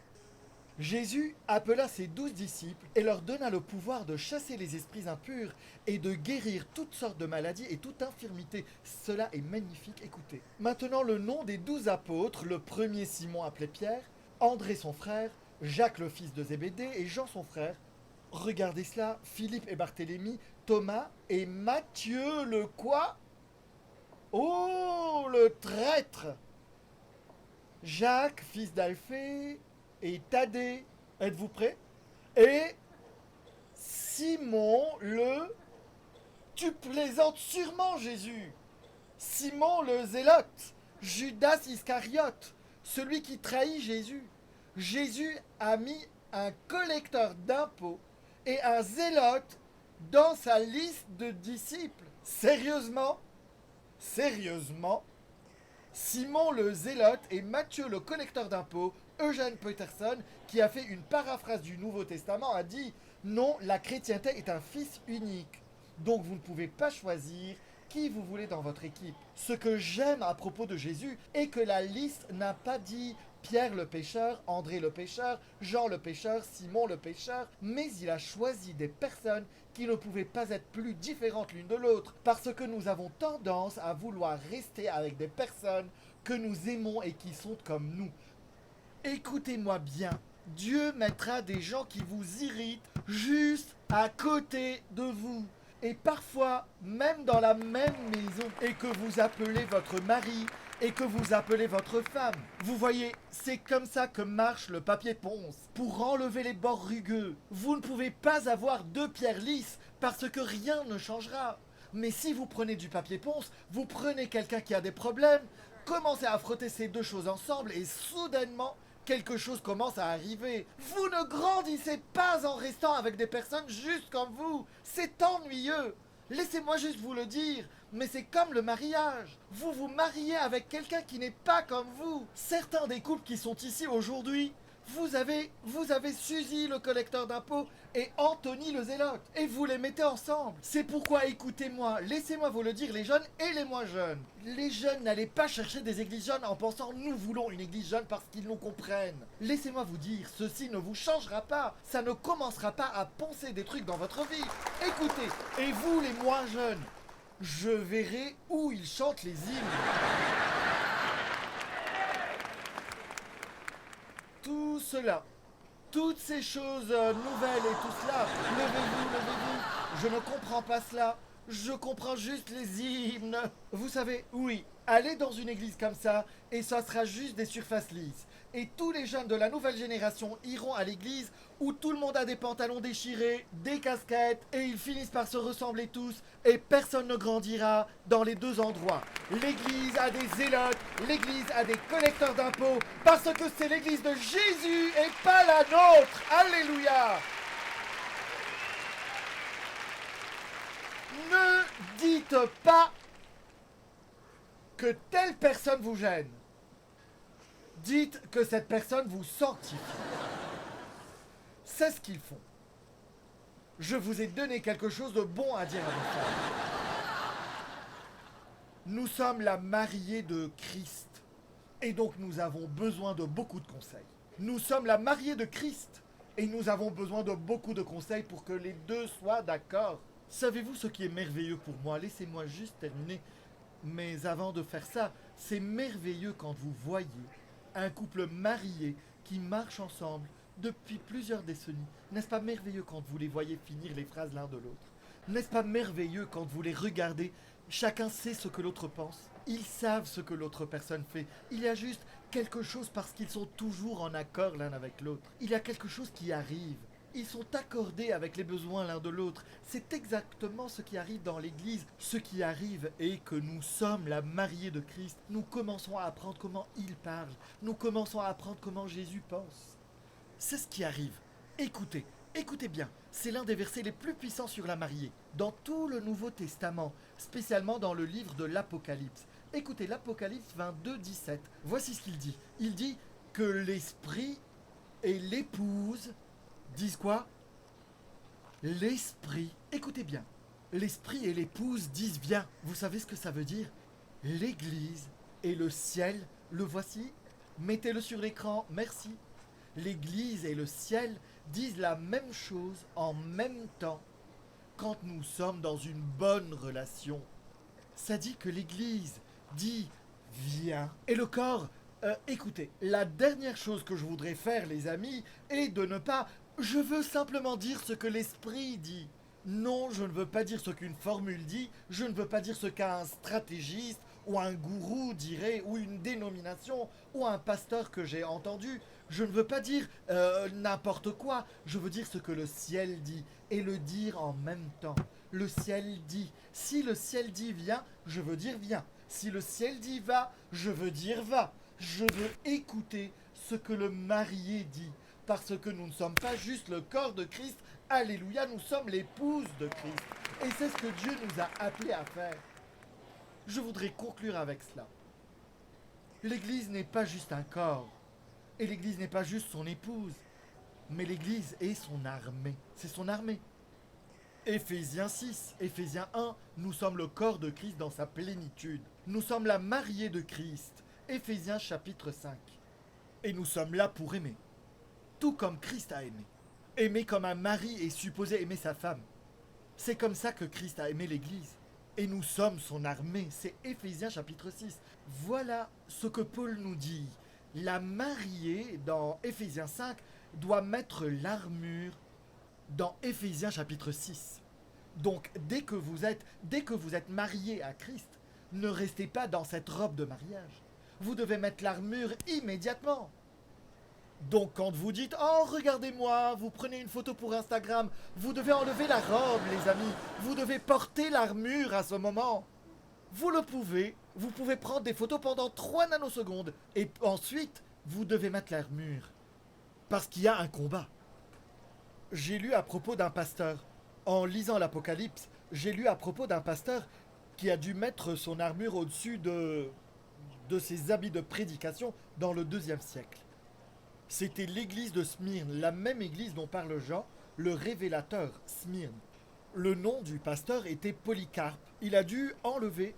Jésus appela ses 12 disciples et leur donna le pouvoir de chasser les esprits impurs et de guérir toutes sortes de maladies et toute infirmité. Cela est magnifique, écoutez. Maintenant, le nom des 12 apôtres, le premier Simon appelé Pierre, André son frère, Jacques le fils de Zébédée et Jean son frère. Regardez cela, Philippe et Barthélemy, Thomas et Matthieu le quoi? Oh, le traître! Jacques, fils d'Alphée, et Thaddée, êtes-vous prêts? Et Simon le... Tu plaisantes sûrement, Jésus! Simon le zélote, Judas Iscariote, celui qui trahit Jésus. Jésus a mis un collecteur d'impôts et un zélote dans sa liste de disciples. Sérieusement? Sérieusement? Simon le zélote et Matthieu le collecteur d'impôts, Eugene Peterson, qui a fait une paraphrase du Nouveau Testament, a dit « Non, la chrétienté est un fils unique. Donc vous ne pouvez pas choisir qui vous voulez dans votre équipe. » Ce que j'aime à propos de Jésus est que la liste n'a pas dit Pierre le pécheur, André le pécheur, Jean le pécheur, Simon le pécheur, mais il a choisi des personnes qui ne pouvaient pas être plus différentes l'une de l'autre, parce que nous avons tendance à vouloir rester avec des personnes que nous aimons et qui sont comme nous. Écoutez-moi bien, Dieu mettra des gens qui vous irritent juste à côté de vous. Et parfois, même dans la même maison, et que vous appelez votre mari, et que vous appelez votre femme. Vous voyez, c'est comme ça que marche le papier ponce. Pour enlever les bords rugueux, vous ne pouvez pas avoir deux pierres lisses, parce que rien ne changera. Mais si vous prenez du papier ponce, vous prenez quelqu'un qui a des problèmes, commencez à frotter ces deux choses ensemble, et soudainement, quelque chose commence à arriver. Vous ne grandissez pas en restant avec des personnes juste comme vous. C'est ennuyeux. Laissez-moi juste vous le dire, mais c'est comme le mariage. Vous vous mariez avec quelqu'un qui n'est pas comme vous. Certains des couples qui sont ici aujourd'hui Vous avez Suzy le collecteur d'impôts et Anthony le zélote. Et vous les mettez ensemble. C'est pourquoi, écoutez-moi, laissez-moi vous le dire, les jeunes et les moins jeunes. Les jeunes, n'allez pas chercher des églises jeunes en pensant nous voulons une église jeune parce qu'ils nous comprennent. Laissez-moi vous dire, ceci ne vous changera pas. Ça ne commencera pas à poncer des trucs dans votre vie. Écoutez, et vous les moins jeunes, je verrai où ils chantent les hymnes. Tout cela, toutes ces choses nouvelles et tout cela, levez-vous, levez-vous, je ne comprends pas cela, je comprends juste les hymnes. Vous savez, oui, allez dans une église comme ça et ça sera juste des surfaces lisses. Et tous les jeunes de la nouvelle génération iront à l'église où tout le monde a des pantalons déchirés, des casquettes et ils finissent par se ressembler tous et personne ne grandira dans les deux endroits. L'église a des zélotes, l'église a des collecteurs d'impôts parce que c'est l'église de Jésus et pas la nôtre. Alléluia! Ne dites pas que telle personne vous gêne. Dites que cette personne vous sanctifie. C'est ce qu'ils font. Je vous ai donné quelque chose de bon à dire à vos femmes. Nous sommes la mariée de Christ. Et donc nous avons besoin de beaucoup de conseils. Nous sommes la mariée de Christ. Et nous avons besoin de beaucoup de conseils pour que les deux soient d'accord. Savez-vous ce qui est merveilleux pour moi? Laissez-moi juste terminer. Mais avant de faire ça, c'est merveilleux quand vous voyez un couple marié qui marche ensemble depuis plusieurs décennies. N'est-ce pas merveilleux quand vous les voyez finir les phrases l'un de l'autre? N'est-ce pas merveilleux quand vous les regardez? Chacun sait ce que l'autre pense. Ils savent ce que l'autre personne fait. Il y a juste quelque chose parce qu'ils sont toujours en accord l'un avec l'autre. Il y a quelque chose qui arrive. Ils sont accordés avec les besoins l'un de l'autre. C'est exactement ce qui arrive dans l'Église. Ce qui arrive est que nous sommes la mariée de Christ. Nous commençons à apprendre comment il parle. Nous commençons à apprendre comment Jésus pense. C'est ce qui arrive. Écoutez, écoutez bien. C'est l'un des versets les plus puissants sur la mariée. Dans tout le Nouveau Testament, spécialement dans le livre de l'Apocalypse. Écoutez, l'Apocalypse 22, 17. Voici ce qu'il dit. Il dit que l'Esprit et l'épouse disent quoi? L'esprit, écoutez bien, l'esprit et l'épouse disent bien. Vous savez ce que ça veut dire? L'église et le ciel, le voici. Mettez-le sur l'écran, merci. L'église et le ciel disent la même chose en même temps quand nous sommes dans une bonne relation. Ça dit que l'église dit viens. Et le corps, écoutez, la dernière chose que je voudrais faire, les amis, est de ne pas... Je veux simplement dire ce que l'esprit dit. Non, je ne veux pas dire ce qu'une formule dit, je ne veux pas dire ce qu'un stratégiste ou un gourou dirait, ou une dénomination, ou un pasteur que j'ai entendu. Je ne veux pas dire n'importe quoi, je veux dire ce que le ciel dit, et le dire en même temps. Le ciel dit. Si le ciel dit viens, je veux dire viens. Si le ciel dit va, je veux dire va. Je veux écouter ce que le marié dit. Parce que nous ne sommes pas juste le corps de Christ, alléluia, nous sommes l'épouse de Christ. Et c'est ce que Dieu nous a appelés à faire. Je voudrais conclure avec cela. L'Église n'est pas juste un corps, et l'Église n'est pas juste son épouse, mais l'Église est son armée. C'est son armée. Éphésiens 6, Éphésiens 1, nous sommes le corps de Christ dans sa plénitude. Nous sommes la mariée de Christ. Éphésiens chapitre 5. Et nous sommes là pour aimer. Tout comme Christ a aimé. Aimer comme un mari est supposé aimer sa femme. C'est comme ça que Christ a aimé l'Église. Et nous sommes son armée. C'est Éphésiens chapitre 6. Voilà ce que Paul nous dit. La mariée, dans Éphésiens 5, doit mettre l'armure dans Éphésiens chapitre 6. Donc, dès que vous êtes marié à Christ, ne restez pas dans cette robe de mariage. Vous devez mettre l'armure immédiatement. Donc quand vous dites « Oh, regardez-moi », vous prenez une photo pour Instagram, vous devez enlever la robe, les amis. Vous devez porter l'armure à ce moment. Vous pouvez prendre des photos pendant 3 nanosecondes. Et ensuite, vous devez mettre l'armure. Parce qu'il y a un combat. J'ai lu à propos d'un pasteur. En lisant l'Apocalypse, j'ai lu à propos d'un pasteur qui a dû mettre son armure au-dessus de ses habits de prédication dans le 2e siècle. C'était l'église de Smyrne, la même église dont parle Jean, le révélateur, Smyrne. Le nom du pasteur était Polycarpe. Il a dû enlever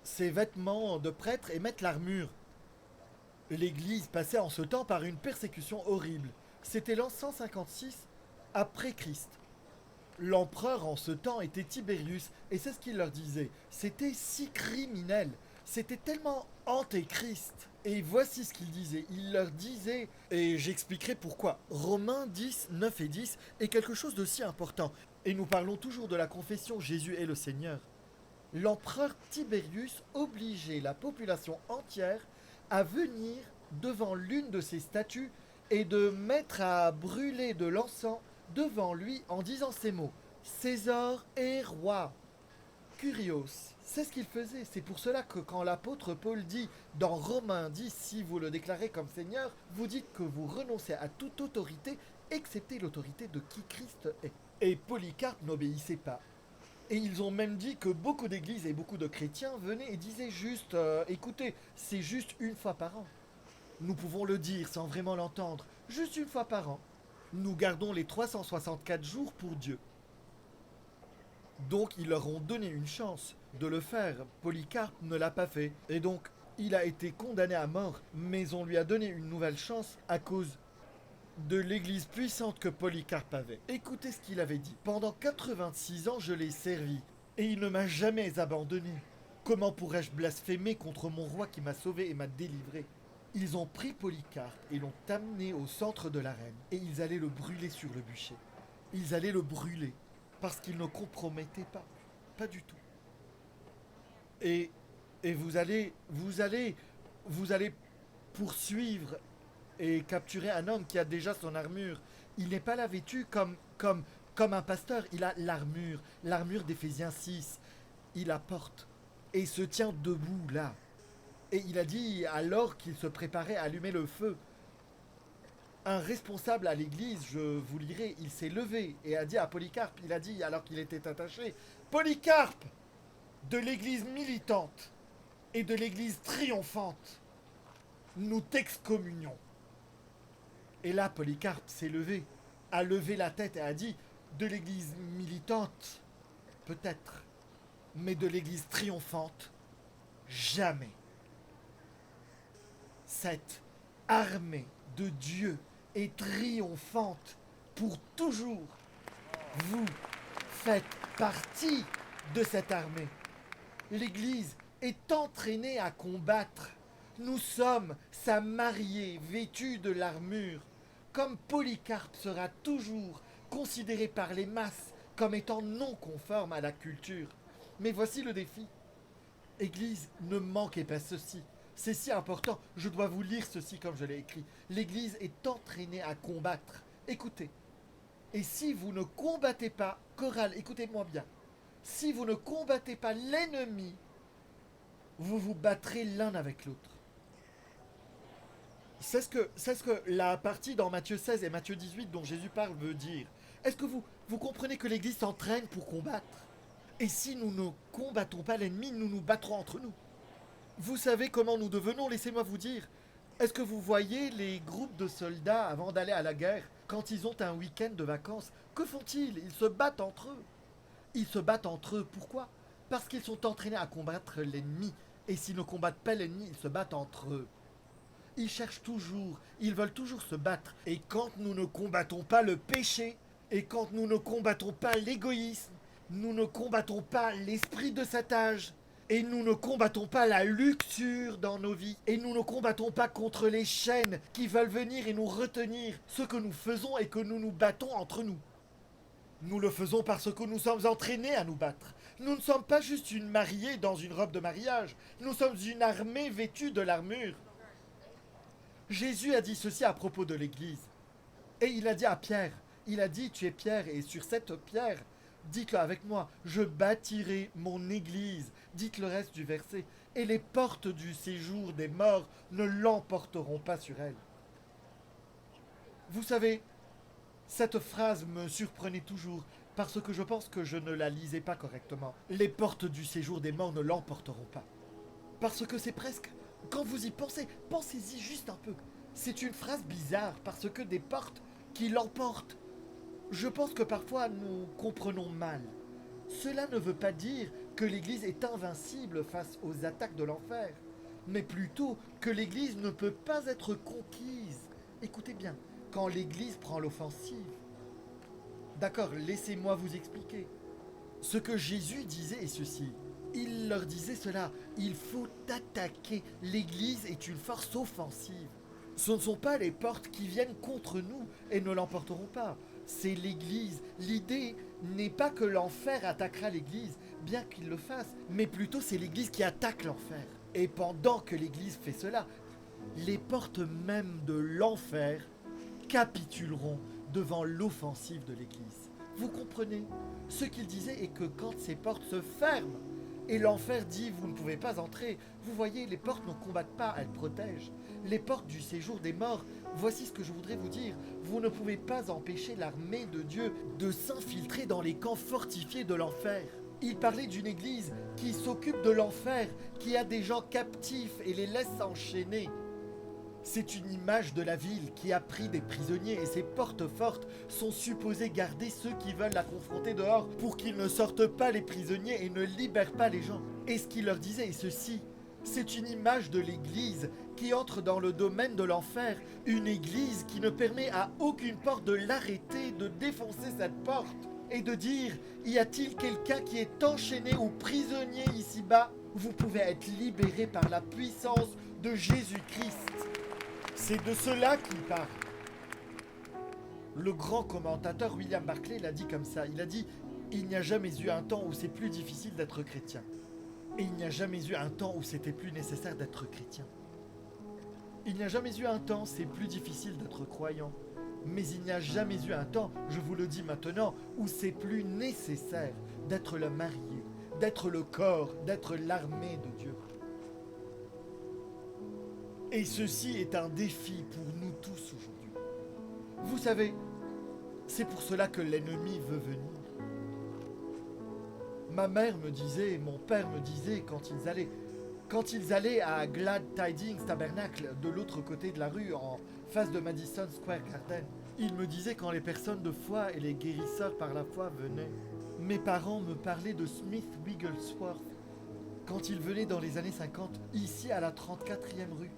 ses vêtements de prêtre et mettre l'armure. L'église passait en ce temps par une persécution horrible. C'était l'an 156 après Christ. L'empereur en ce temps était Tibérius, et c'est ce qu'il leur disait. C'était si criminel, c'était tellement antéchrist. Et voici ce qu'il disait. Il leur disait, et j'expliquerai pourquoi. Romains 10, 9 et 10 est quelque chose de si important. Et nous parlons toujours de la confession Jésus est le Seigneur. L'empereur Tibérius obligeait la population entière à venir devant l'une de ses statues et de mettre à brûler de l'encens devant lui en disant ces mots: César est roi. Curios, c'est ce qu'il faisait. C'est pour cela que quand l'apôtre Paul dit dans Romains 10, si vous le déclarez comme Seigneur, vous dites que vous renoncez à toute autorité, excepté l'autorité de qui Christ est. Et Polycarpe n'obéissait pas. Et ils ont même dit que beaucoup d'églises et beaucoup de chrétiens venaient et disaient juste écoutez, c'est juste une fois par an. Nous pouvons le dire sans vraiment l'entendre, juste une fois par an. Nous gardons les 364 jours pour Dieu. Donc ils leur ont donné une chance de le faire. Polycarpe ne l'a pas fait. Et donc il a été condamné à mort, mais on lui a donné une nouvelle chance à cause de l'église puissante que Polycarpe avait. Écoutez ce qu'il avait dit. Pendant 86 ans, je l'ai servi, et il ne m'a jamais abandonné. Comment pourrais-je blasphémer contre mon roi qui m'a sauvé et m'a délivré? Ils ont pris Polycarpe et l'ont amené au centre de l'arène, et ils allaient le brûler sur le bûcher. Ils allaient le brûler, parce qu'il ne compromettait pas. Pas du tout. Et, et vous allez poursuivre et capturer un homme qui a déjà son armure. Il n'est pas là vêtu comme un pasteur. Il a l'armure d'Éphésiens 6. Il la porte et il se tient debout là. Et il a dit, alors qu'il se préparait à allumer le feu, un responsable à l'église, je vous lirai, il s'est levé et a dit à Polycarpe, il a dit, alors qu'il était attaché, Polycarpe, de l'église militante et de l'église triomphante, nous t'excommunions. Et là, Polycarpe s'est levé, a levé la tête et a dit, de l'église militante, peut-être, mais de l'église triomphante, jamais. Cette armée de Dieu est triomphante pour toujours. Vous faites partie de cette armée. L'Église est entraînée à combattre. Nous sommes sa mariée vêtue de l'armure. Comme Polycarpe sera toujours considéré par les masses comme étant non conforme à la culture. Mais voici le défi. Église, ne manquez pas ceci. C'est si important, je dois vous lire ceci comme je l'ai écrit. L'Église est entraînée à combattre. Écoutez. Et si vous ne combattez pas, chorale, écoutez-moi bien. Si vous ne combattez pas l'ennemi, vous vous battrez l'un avec l'autre. C'est ce que la partie dans Matthieu 16 et Matthieu 18 dont Jésus parle veut dire. Est-ce que vous comprenez que l'Église s'entraîne pour combattre? Et si nous ne combattons pas l'ennemi, nous nous battrons entre nous. Vous savez comment nous devenons, laissez-moi vous dire. Est-ce que vous voyez les groupes de soldats avant d'aller à la guerre, quand ils ont un week-end de vacances, que font-ils? Ils se battent entre eux. Ils se battent entre eux. Pourquoi? Parce qu'ils sont entraînés à combattre l'ennemi. Et s'ils ne combattent pas l'ennemi, ils se battent entre eux. Ils cherchent toujours, ils veulent toujours se battre. Et quand nous ne combattons pas le péché, et quand nous ne combattons pas l'égoïsme, nous ne combattons pas l'esprit de cet âge, et nous ne combattons pas la luxure dans nos vies, et nous ne combattons pas contre les chaînes qui veulent venir et nous retenir. Ce que nous faisons est que nous nous battons entre nous. Nous le faisons parce que nous sommes entraînés à nous battre. Nous ne sommes pas juste une mariée dans une robe de mariage, nous sommes une armée vêtue de l'armure. Jésus a dit ceci à propos de l'Église. Et il a dit à Pierre, il a dit, tu es Pierre, et sur cette pierre, dites-le avec moi, je bâtirai mon Église. Dites le reste du verset. Et les portes du séjour des morts ne l'emporteront pas sur elle. Vous savez, cette phrase me surprenait toujours, parce que je pense que je ne la lisais pas correctement. Les portes du séjour des morts ne l'emporteront pas. Parce que c'est presque... Quand vous y pensez, pensez-y juste un peu. C'est une phrase bizarre parce que des portes qui l'emportent. Je pense que parfois nous comprenons mal. Cela ne veut pas dire que l'Église est invincible face aux attaques de l'enfer, mais plutôt que l'Église ne peut pas être conquise. Écoutez bien, quand l'Église prend l'offensive. D'accord, laissez-moi vous expliquer. Ce que Jésus disait est ceci. Il leur disait cela, il faut attaquer. L'Église est une force offensive. Ce ne sont pas les portes qui viennent contre nous et ne l'emporteront pas. C'est l'Église. L'idée n'est pas que l'enfer attaquera l'Église, bien qu'il le fasse, mais plutôt c'est l'Église qui attaque l'enfer. Et pendant que l'Église fait cela, les portes même de l'enfer capituleront devant l'offensive de l'Église. Vous comprenez? Ce qu'il disait est que quand ces portes se ferment, et l'enfer dit vous ne pouvez pas entrer, vous voyez, les portes ne combattent pas, elles protègent. Les portes du séjour des morts, voici ce que je voudrais vous dire, vous ne pouvez pas empêcher l'armée de Dieu de s'infiltrer dans les camps fortifiés de l'enfer. Il parlait d'une église qui s'occupe de l'enfer, qui a des gens captifs et les laisse enchaîner. C'est une image de la ville qui a pris des prisonniers et ses portes fortes sont supposées garder ceux qui veulent la confronter dehors pour qu'ils ne sortent pas les prisonniers et ne libèrent pas les gens. Et ce qu'il leur disait est ceci. C'est une image de l'église qui entre dans le domaine de l'enfer, une église qui ne permet à aucune porte de l'arrêter, de défoncer cette porte et de dire « Y a-t-il quelqu'un qui est enchaîné ou prisonnier ici-bas ?» Vous pouvez être libéré par la puissance de Jésus-Christ. C'est de cela qu'il parle. Le grand commentateur William Barclay l'a dit comme ça. Il a dit « Il n'y a jamais eu un temps où c'est plus difficile d'être chrétien. Et il n'y a jamais eu un temps où c'était plus nécessaire d'être chrétien. Il n'y a jamais eu un temps, c'est plus difficile d'être croyant. Mais il n'y a jamais eu un temps, je vous le dis maintenant, où c'est plus nécessaire d'être le marié, d'être le corps, d'être l'armée de Dieu. » Et ceci est un défi pour nous tous aujourd'hui. Vous savez, c'est pour cela que l'ennemi veut venir. Ma mère me disait, mon père me disait quand ils allaient à Glad Tidings Tabernacle de l'autre côté de la rue en face de Madison Square Garden, ils me disaient quand les personnes de foi et les guérisseurs par la foi venaient. Mes parents me parlaient de Smith Wigglesworth quand il venait dans les années 50, ici à la 34e rue.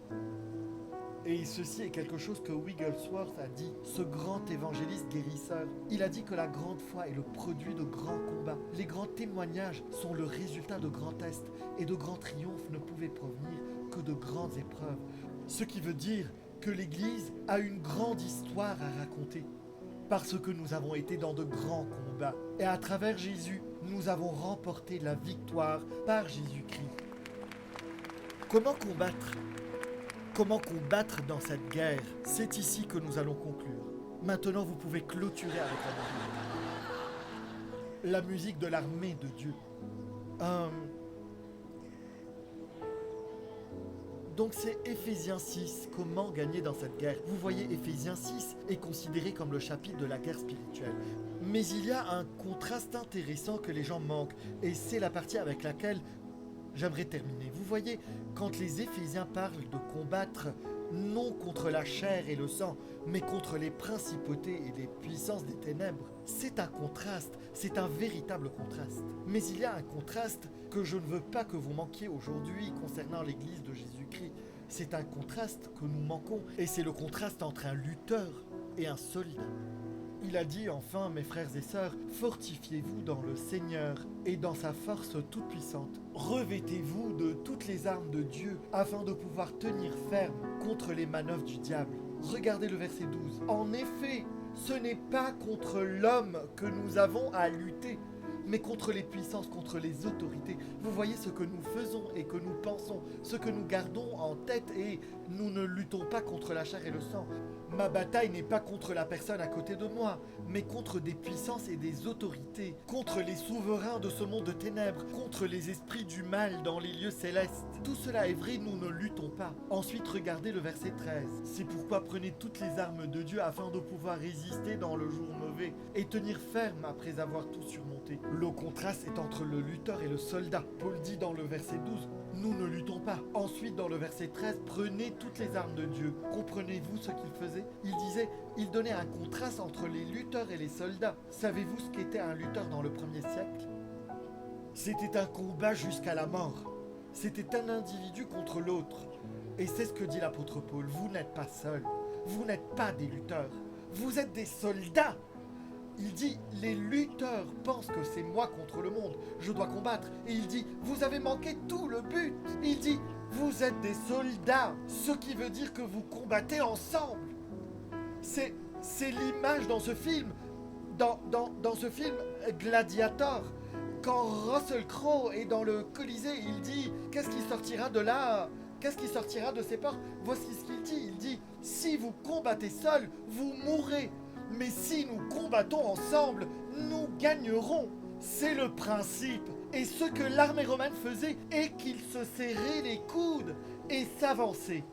Et ceci est quelque chose que Wigglesworth a dit, ce grand évangéliste guérisseur. Il a dit que la grande foi est le produit de grands combats. Les grands témoignages sont le résultat de grands tests et de grands triomphes ne pouvaient provenir que de grandes épreuves. Ce qui veut dire que l'Église a une grande histoire à raconter. Parce que nous avons été dans de grands combats. Et à travers Jésus, nous avons remporté la victoire par Jésus-Christ. Comment combattre ? Comment combattre dans cette guerre? C'est ici que nous allons conclure. Maintenant, vous pouvez clôturer avec la musique de l'armée de Dieu. Donc c'est Éphésiens 6, comment gagner dans cette guerre. Vous voyez, Éphésiens 6 est considéré comme le chapitre de la guerre spirituelle. Mais il y a un contraste intéressant que les gens manquent, et c'est la partie avec laquelle j'aimerais terminer. Vous voyez, quand les Éphésiens parlent de combattre non contre la chair et le sang, mais contre les principautés et les puissances des ténèbres, c'est un contraste, c'est un véritable contraste. Mais il y a un contraste que je ne veux pas que vous manquiez aujourd'hui concernant l'Église de Jésus-Christ. C'est un contraste que nous manquons, et c'est le contraste entre un lutteur et un soldat. Il a dit enfin, mes frères et sœurs, fortifiez-vous dans le Seigneur et dans sa force toute puissante. Revêtez-vous de toutes les armes de Dieu afin de pouvoir tenir ferme contre les manœuvres du diable. Regardez le verset 12. En effet, ce n'est pas contre l'homme que nous avons à lutter, mais contre les puissances, contre les autorités. Vous voyez ce que nous faisons et que nous pensons, ce que nous gardons en tête, et nous ne luttons pas contre la chair et le sang. Ma bataille n'est pas contre la personne à côté de moi, mais contre des puissances et des autorités, contre les souverains de ce monde de ténèbres, contre les esprits du mal dans les lieux célestes. Tout cela est vrai, nous ne luttons pas. Ensuite, regardez le verset 13. C'est pourquoi prenez toutes les armes de Dieu afin de pouvoir résister dans le jour mauvais et tenir ferme après avoir tout surmonté. Le contraste est entre le lutteur et le soldat. Paul dit dans le verset 12, nous ne luttons pas. Ensuite, dans le verset 13, prenez toutes les armes de Dieu. Comprenez-vous ce qu'il faisait? Il disait, il donnait un contraste entre les lutteurs et les soldats. Savez-vous ce qu'était un lutteur dans le 1er siècle? C'était un combat jusqu'à la mort. C'était un individu contre l'autre. Et c'est ce que dit l'apôtre Paul, vous n'êtes pas seuls. Vous n'êtes pas des lutteurs. Vous êtes des soldats. Il dit, les lutteurs pensent que c'est moi contre le monde, je dois combattre. Et il dit, vous avez manqué tout le but. Il dit, vous êtes des soldats, ce qui veut dire que vous combattez ensemble. C'est l'image dans ce film, dans ce film Gladiator. Quand Russell Crowe est dans le Colisée, il dit, qu'est-ce qui sortira de là? Qu'est-ce qui sortira de ces portes? Voici ce qu'il dit. Il dit, si vous combattez seul, vous mourrez. Mais si nous combattons ensemble, nous gagnerons. C'est le principe. Et ce que l'armée romaine faisait est qu'ils se serraient les coudes et s'avançaient.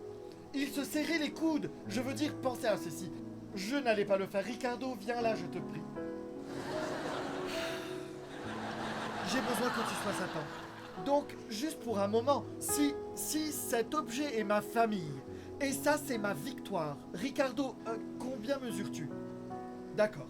Ils se serraient les coudes. Je veux dire, pensez à ceci. Je n'allais pas le faire. Ricardo, viens là, je te prie. J'ai besoin que tu sois à temps. Donc, juste pour un moment, si cet objet est ma famille, et ça c'est ma victoire, Ricardo, combien mesures-tu? D'accord.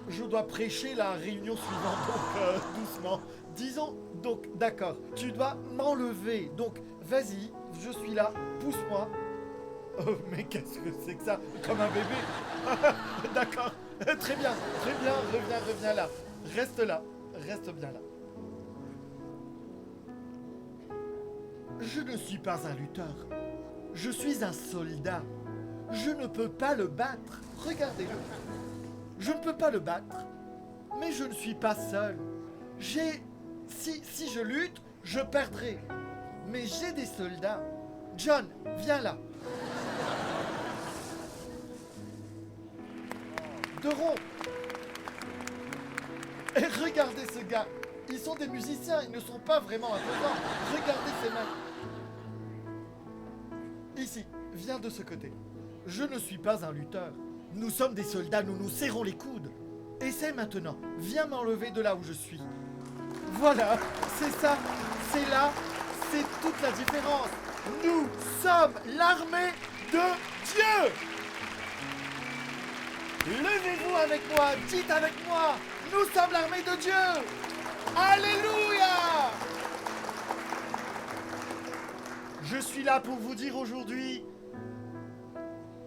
Je dois prêcher la réunion suivante, donc doucement. Disons, donc, d'accord, tu dois m'enlever. Donc, vas-y, je suis là, pousse-moi. Oh, mais qu'est-ce que c'est que ça? Comme un bébé. D'accord, très bien, reviens là. Reste bien là. Je ne suis pas un lutteur. Je suis un soldat. Je ne peux pas le battre. Regardez-le. Je ne peux pas le battre. Mais je ne suis pas seul. Si je lutte, je perdrai. Mais j'ai des soldats. John, viens là. De rond. Et regardez ce gars. Ils sont des musiciens, ils ne sont pas vraiment imposants. Regardez ses mains. Ici, viens de ce côté. Je ne suis pas un lutteur. Nous sommes des soldats, nous nous serrons les coudes. Essaie maintenant, viens m'enlever de là où je suis. Voilà, c'est ça, c'est là, c'est toute la différence. Nous sommes l'armée de Dieu. Levez-vous avec moi, dites avec moi, nous sommes l'armée de Dieu. Alléluia. Je suis là pour vous dire aujourd'hui,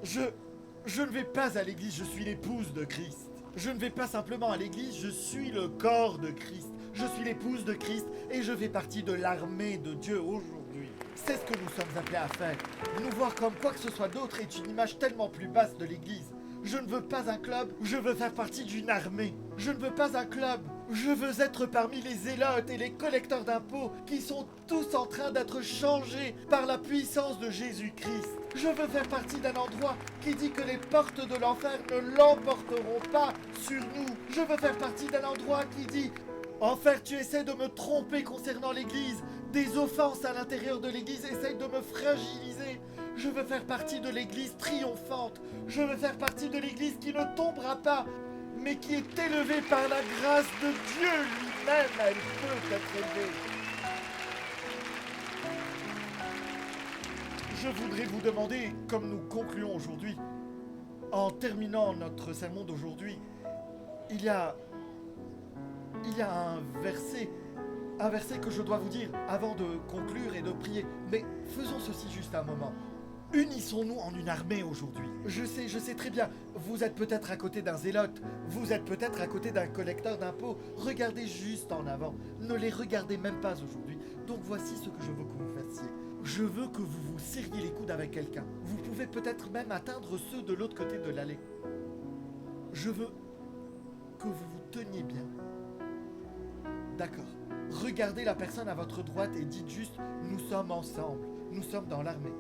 je ne vais pas à l'église, je suis l'épouse de Christ. Je ne vais pas simplement à l'église, je suis le corps de Christ. Je suis l'épouse de Christ et je fais partie de l'armée de Dieu aujourd'hui. C'est ce que nous sommes appelés à faire. Nous voir comme quoi que ce soit d'autre est une image tellement plus basse de l'église. Je ne veux pas un club, je veux faire partie d'une armée. Je ne veux pas un club, je veux être parmi les zélotes et les collecteurs d'impôts qui sont tous en train d'être changés par la puissance de Jésus-Christ. Je veux faire partie d'un endroit qui dit que les portes de l'enfer ne l'emporteront pas sur nous. Je veux faire partie d'un endroit qui dit « Enfer, tu essaies de me tromper concernant l'église. Des offenses à l'intérieur de l'église essayent de me fragiliser. Je veux faire partie de l'église triomphante. Je veux faire partie de l'église qui ne tombera pas, mais qui est élevée par la grâce de Dieu lui-même. Elle peut être élevée. » Je voudrais vous demander, comme nous concluons aujourd'hui, en terminant notre sermon d'aujourd'hui, il y a un verset que je dois vous dire avant de conclure et de prier. Mais faisons ceci juste un moment. Unissons-nous en une armée aujourd'hui. Je sais très bien, vous êtes peut-être à côté d'un zélote, vous êtes peut-être à côté d'un collecteur d'impôts. Regardez juste en avant, ne les regardez même pas aujourd'hui. Donc voici ce que je veux que vous fassiez. Je veux que vous vous serriez les coudes avec quelqu'un. Vous pouvez peut-être même atteindre ceux de l'autre côté de l'allée. Je veux que vous vous teniez bien. D'accord. Regardez la personne à votre droite et dites juste « Nous sommes ensemble, nous sommes dans l'armée ».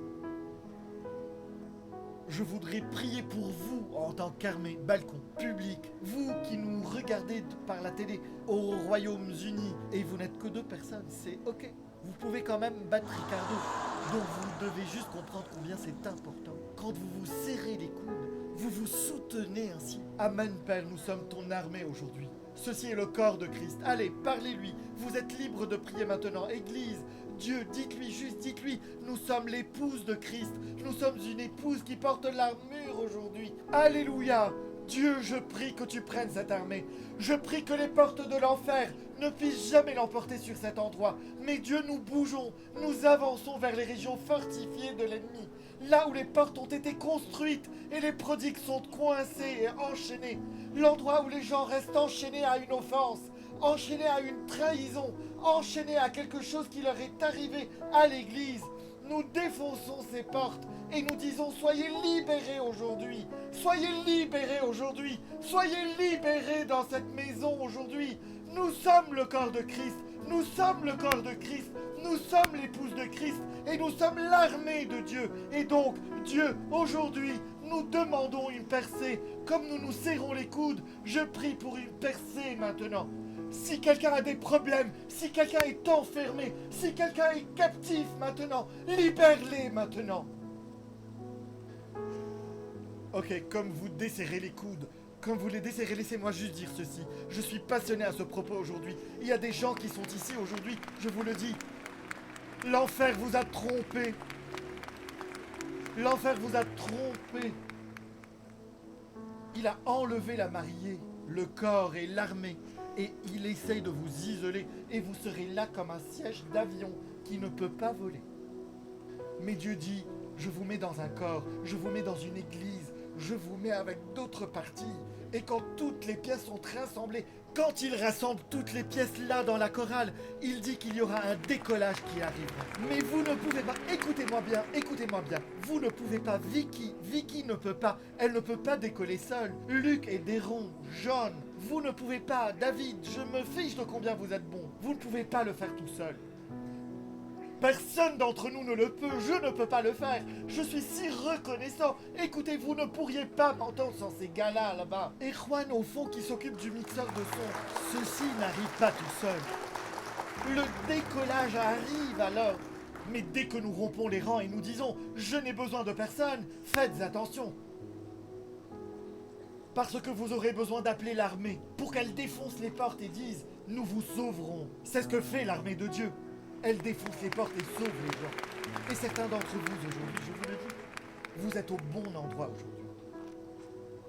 Je voudrais prier pour vous en tant qu'armée, balcon, public, vous qui nous regardez par la télé aux Royaumes-Unis et vous n'êtes que 2 personnes, c'est ok. Vous pouvez quand même battre Ricardo. Donc vous devez juste comprendre combien c'est important. Quand vous vous serrez les coudes, vous vous soutenez ainsi. Amen, Père, nous sommes ton armée aujourd'hui. Ceci est le corps de Christ. Allez, parlez-lui. Vous êtes libre de prier maintenant. Église, Dieu, dites-lui, juste dites-lui, nous sommes l'épouse de Christ. Nous sommes une épouse qui porte l'armure aujourd'hui. Alléluia. Dieu, je prie que tu prennes cette armée. Je prie que les portes de l'enfer ne puissent jamais l'emporter sur cet endroit. Mais Dieu, nous bougeons, nous avançons vers les régions fortifiées de l'ennemi. Là où les portes ont été construites et les prodigues sont coincés et enchaînés. L'endroit où les gens restent enchaînés à une offense, enchaînés à une trahison, enchaînés à quelque chose qui leur est arrivé à l'église. Nous défonçons ces portes et nous disons soyez libérés aujourd'hui, soyez libérés aujourd'hui, soyez libérés dans cette maison aujourd'hui. Nous sommes le corps de Christ, nous sommes le corps de Christ, nous sommes l'épouse de Christ et nous sommes l'armée de Dieu. Et donc, Dieu, aujourd'hui, nous demandons une percée. Comme nous nous serrons les coudes, je prie pour une percée maintenant. Si quelqu'un a des problèmes, si quelqu'un est enfermé, si quelqu'un est captif maintenant, libère-les maintenant. Ok, comme vous desserrez les coudes, comme vous les desserrez, laissez-moi juste dire ceci. Je suis passionné à ce propos aujourd'hui. Il y a des gens qui sont ici aujourd'hui, je vous le dis. L'enfer vous a trompé. L'enfer vous a trompé. Il a enlevé la mariée, le corps et l'armée. Et il essaye de vous isoler. Et vous serez là comme un siège d'avion qui ne peut pas voler. Mais Dieu dit, je vous mets dans un corps, je vous mets dans une église, je vous mets avec d'autres parties. Et quand toutes les pièces sont rassemblées, quand il rassemble toutes les pièces là dans la chorale, il dit qu'il y aura un décollage qui arrivera. Mais vous ne pouvez pas, écoutez-moi bien, vous ne pouvez pas, Vicky ne peut pas, elle ne peut pas décoller seule. Luc et Déron, John, vous ne pouvez pas, David, je me fiche de combien vous êtes bons, vous ne pouvez pas le faire tout seul. Personne d'entre nous ne le peut, je ne peux pas le faire. Je suis si reconnaissant. Écoutez, vous ne pourriez pas m'entendre sans ces gars-là, là-bas. Et Juan, au fond, qui s'occupe du mixeur de son. Ceci n'arrive pas tout seul. Le décollage arrive alors. Mais dès que nous rompons les rangs et nous disons « Je n'ai besoin de personne », faites attention. Parce que vous aurez besoin d'appeler l'armée pour qu'elle défonce les portes et dise « Nous vous sauverons ». C'est ce que fait l'armée de Dieu. Elle défonce les portes et sauve les gens. Et certains d'entre vous aujourd'hui, je vous le dis, vous êtes au bon endroit aujourd'hui.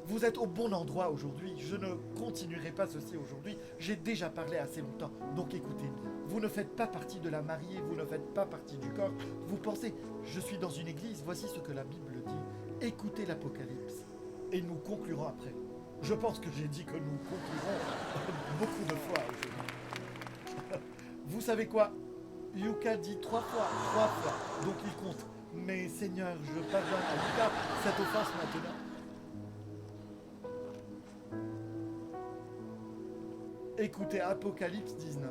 Vous êtes au bon endroit aujourd'hui. Je ne continuerai pas ceci aujourd'hui. J'ai déjà parlé assez longtemps. Donc écoutez bien. Vous ne faites pas partie de la mariée, vous ne faites pas partie du corps. Vous pensez, je suis dans une église, voici ce que la Bible dit. Écoutez l'Apocalypse. Et nous conclurons après. Je pense que j'ai dit que nous conclurons beaucoup de fois aujourd'hui. Vous savez quoi ? Yuka dit 3 fois, donc il compte. Mais Seigneur, je pardonne à Yuka cette offense maintenant. Écoutez Apocalypse 19.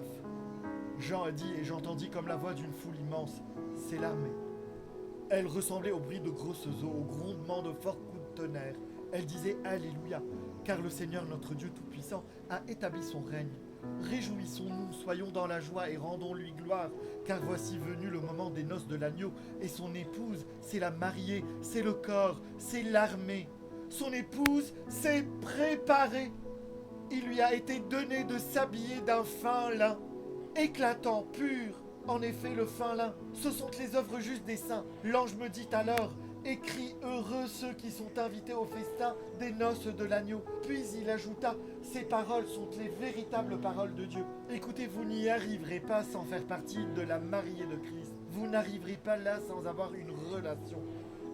Jean a dit, et j'entendis comme la voix d'une foule immense, c'est l'armée. Elle ressemblait au bruit de grosses eaux, au grondement de forts coups de tonnerre. Elle disait Alléluia, car le Seigneur notre Dieu Tout-Puissant a établi son règne. Réjouissons-nous, soyons dans la joie et rendons-lui gloire, car voici venu le moment des noces de l'agneau, et son épouse, c'est la mariée, c'est le corps, c'est l'armée. Son épouse s'est préparée. Il lui a été donné de s'habiller d'un fin lin, éclatant, pur. En effet, le fin lin, ce sont les œuvres justes des saints. L'ange me dit alors, écris heureux ceux qui sont invités au festin des noces de l'agneau. Puis il ajouta, ces paroles sont les véritables paroles de Dieu. Écoutez, vous n'y arriverez pas sans faire partie de la mariée de Christ. Vous n'arriverez pas là sans avoir une relation.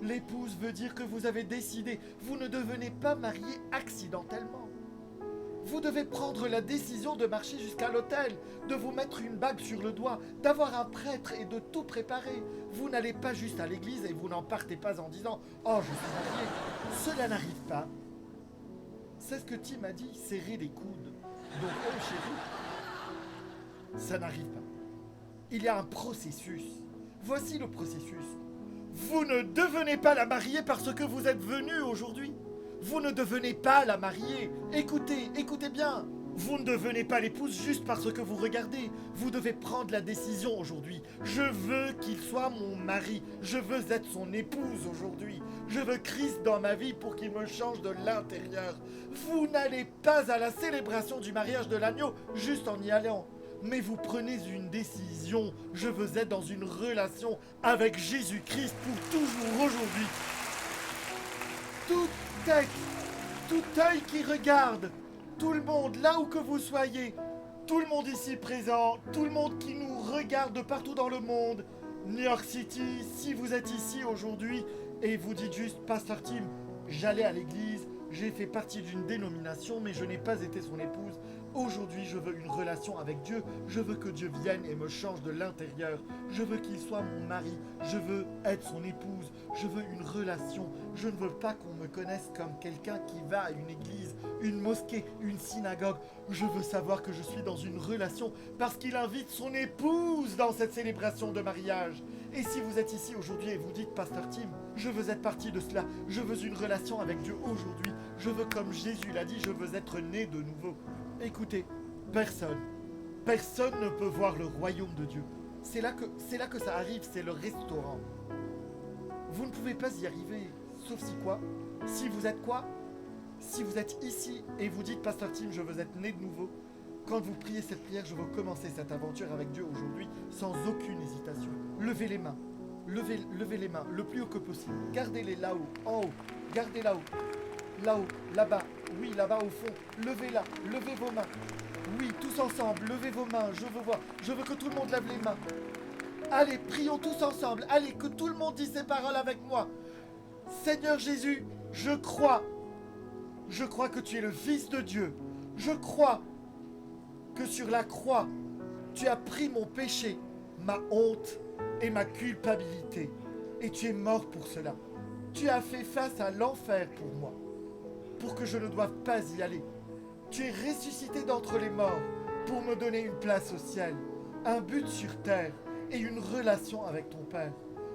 L'épouse veut dire que vous avez décidé. Vous ne devenez pas marié accidentellement. Vous devez prendre la décision de marcher jusqu'à l'autel, de vous mettre une bague sur le doigt, d'avoir un prêtre et de tout préparer. Vous n'allez pas juste à l'église et vous n'en partez pas en disant « Oh, je suis marié ». Cela n'arrive pas. C'est ce que Tim a dit, serrer les coudes. Donc, oh chérie, ça n'arrive pas. Il y a un processus. Voici le processus. Vous ne devenez pas la mariée parce que vous êtes venu aujourd'hui. Vous ne devenez pas la mariée. Écoutez bien. Vous ne devenez pas l'épouse juste parce que vous regardez. Vous devez prendre la décision aujourd'hui. Je veux qu'il soit mon mari. Je veux être son épouse aujourd'hui. Je veux Christ dans ma vie pour qu'il me change de l'intérieur. Vous n'allez pas à la célébration du mariage de l'agneau juste en y allant. Mais vous prenez une décision. Je veux être dans une relation avec Jésus-Christ pour toujours aujourd'hui. Toute tête, tout œil qui regarde, tout le monde, là où que vous soyez, tout le monde ici présent, tout le monde qui nous regarde de partout dans le monde, New York City, si vous êtes ici aujourd'hui et vous dites juste, Pasteur Tim, j'allais à l'église, j'ai fait partie d'une dénomination, mais je n'ai pas été son épouse. Aujourd'hui, je veux une relation avec Dieu. Je veux que Dieu vienne et me change de l'intérieur. Je veux qu'il soit mon mari. Je veux être son épouse. Je veux une relation. Je ne veux pas qu'on me connaisse comme quelqu'un qui va à une église, une mosquée, une synagogue. Je veux savoir que je suis dans une relation parce qu'il invite son épouse dans cette célébration de mariage. Et si vous êtes ici aujourd'hui et vous dites, Pasteur Tim, je veux être partie de cela. Je veux une relation avec Dieu aujourd'hui. Je veux, comme Jésus l'a dit, je veux être né de nouveau. Écoutez, personne ne peut voir le royaume de Dieu. C'est là que ça arrive, c'est le restaurant. Vous ne pouvez pas y arriver, sauf si quoi? Si vous êtes quoi? Si vous êtes ici et vous dites, Pasteur Tim, je veux être né de nouveau, quand vous priez cette prière, je veux commencer cette aventure avec Dieu aujourd'hui, sans aucune hésitation. Levez les mains, levez les mains, le plus haut que possible. Gardez-les là-haut, en haut, gardez là-haut. Là-haut, là-bas, oui, là-bas au fond, levez-la, levez vos mains. Oui, tous ensemble, levez vos mains, je veux voir, je veux que tout le monde lève les mains. Allez, prions tous ensemble, allez, que tout le monde dise ces paroles avec moi. Seigneur Jésus, je crois que tu es le Fils de Dieu. Je crois que sur la croix, tu as pris mon péché, ma honte et ma culpabilité. Et tu es mort pour cela. Tu as fait face à l'enfer pour moi, pour que je ne doive pas y aller. Tu es ressuscité d'entre les morts pour me donner une place au ciel, un but sur terre et une relation avec ton Père.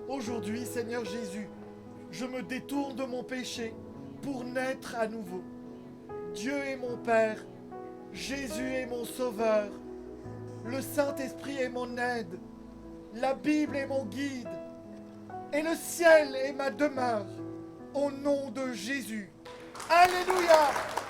Aujourd'hui, Seigneur Jésus, je me détourne de mon péché pour naître à nouveau. Dieu est mon Père, Jésus est mon Sauveur, le Saint-Esprit est mon aide, la Bible est mon guide, et le ciel est ma demeure. Au nom de Jésus. Alléluia!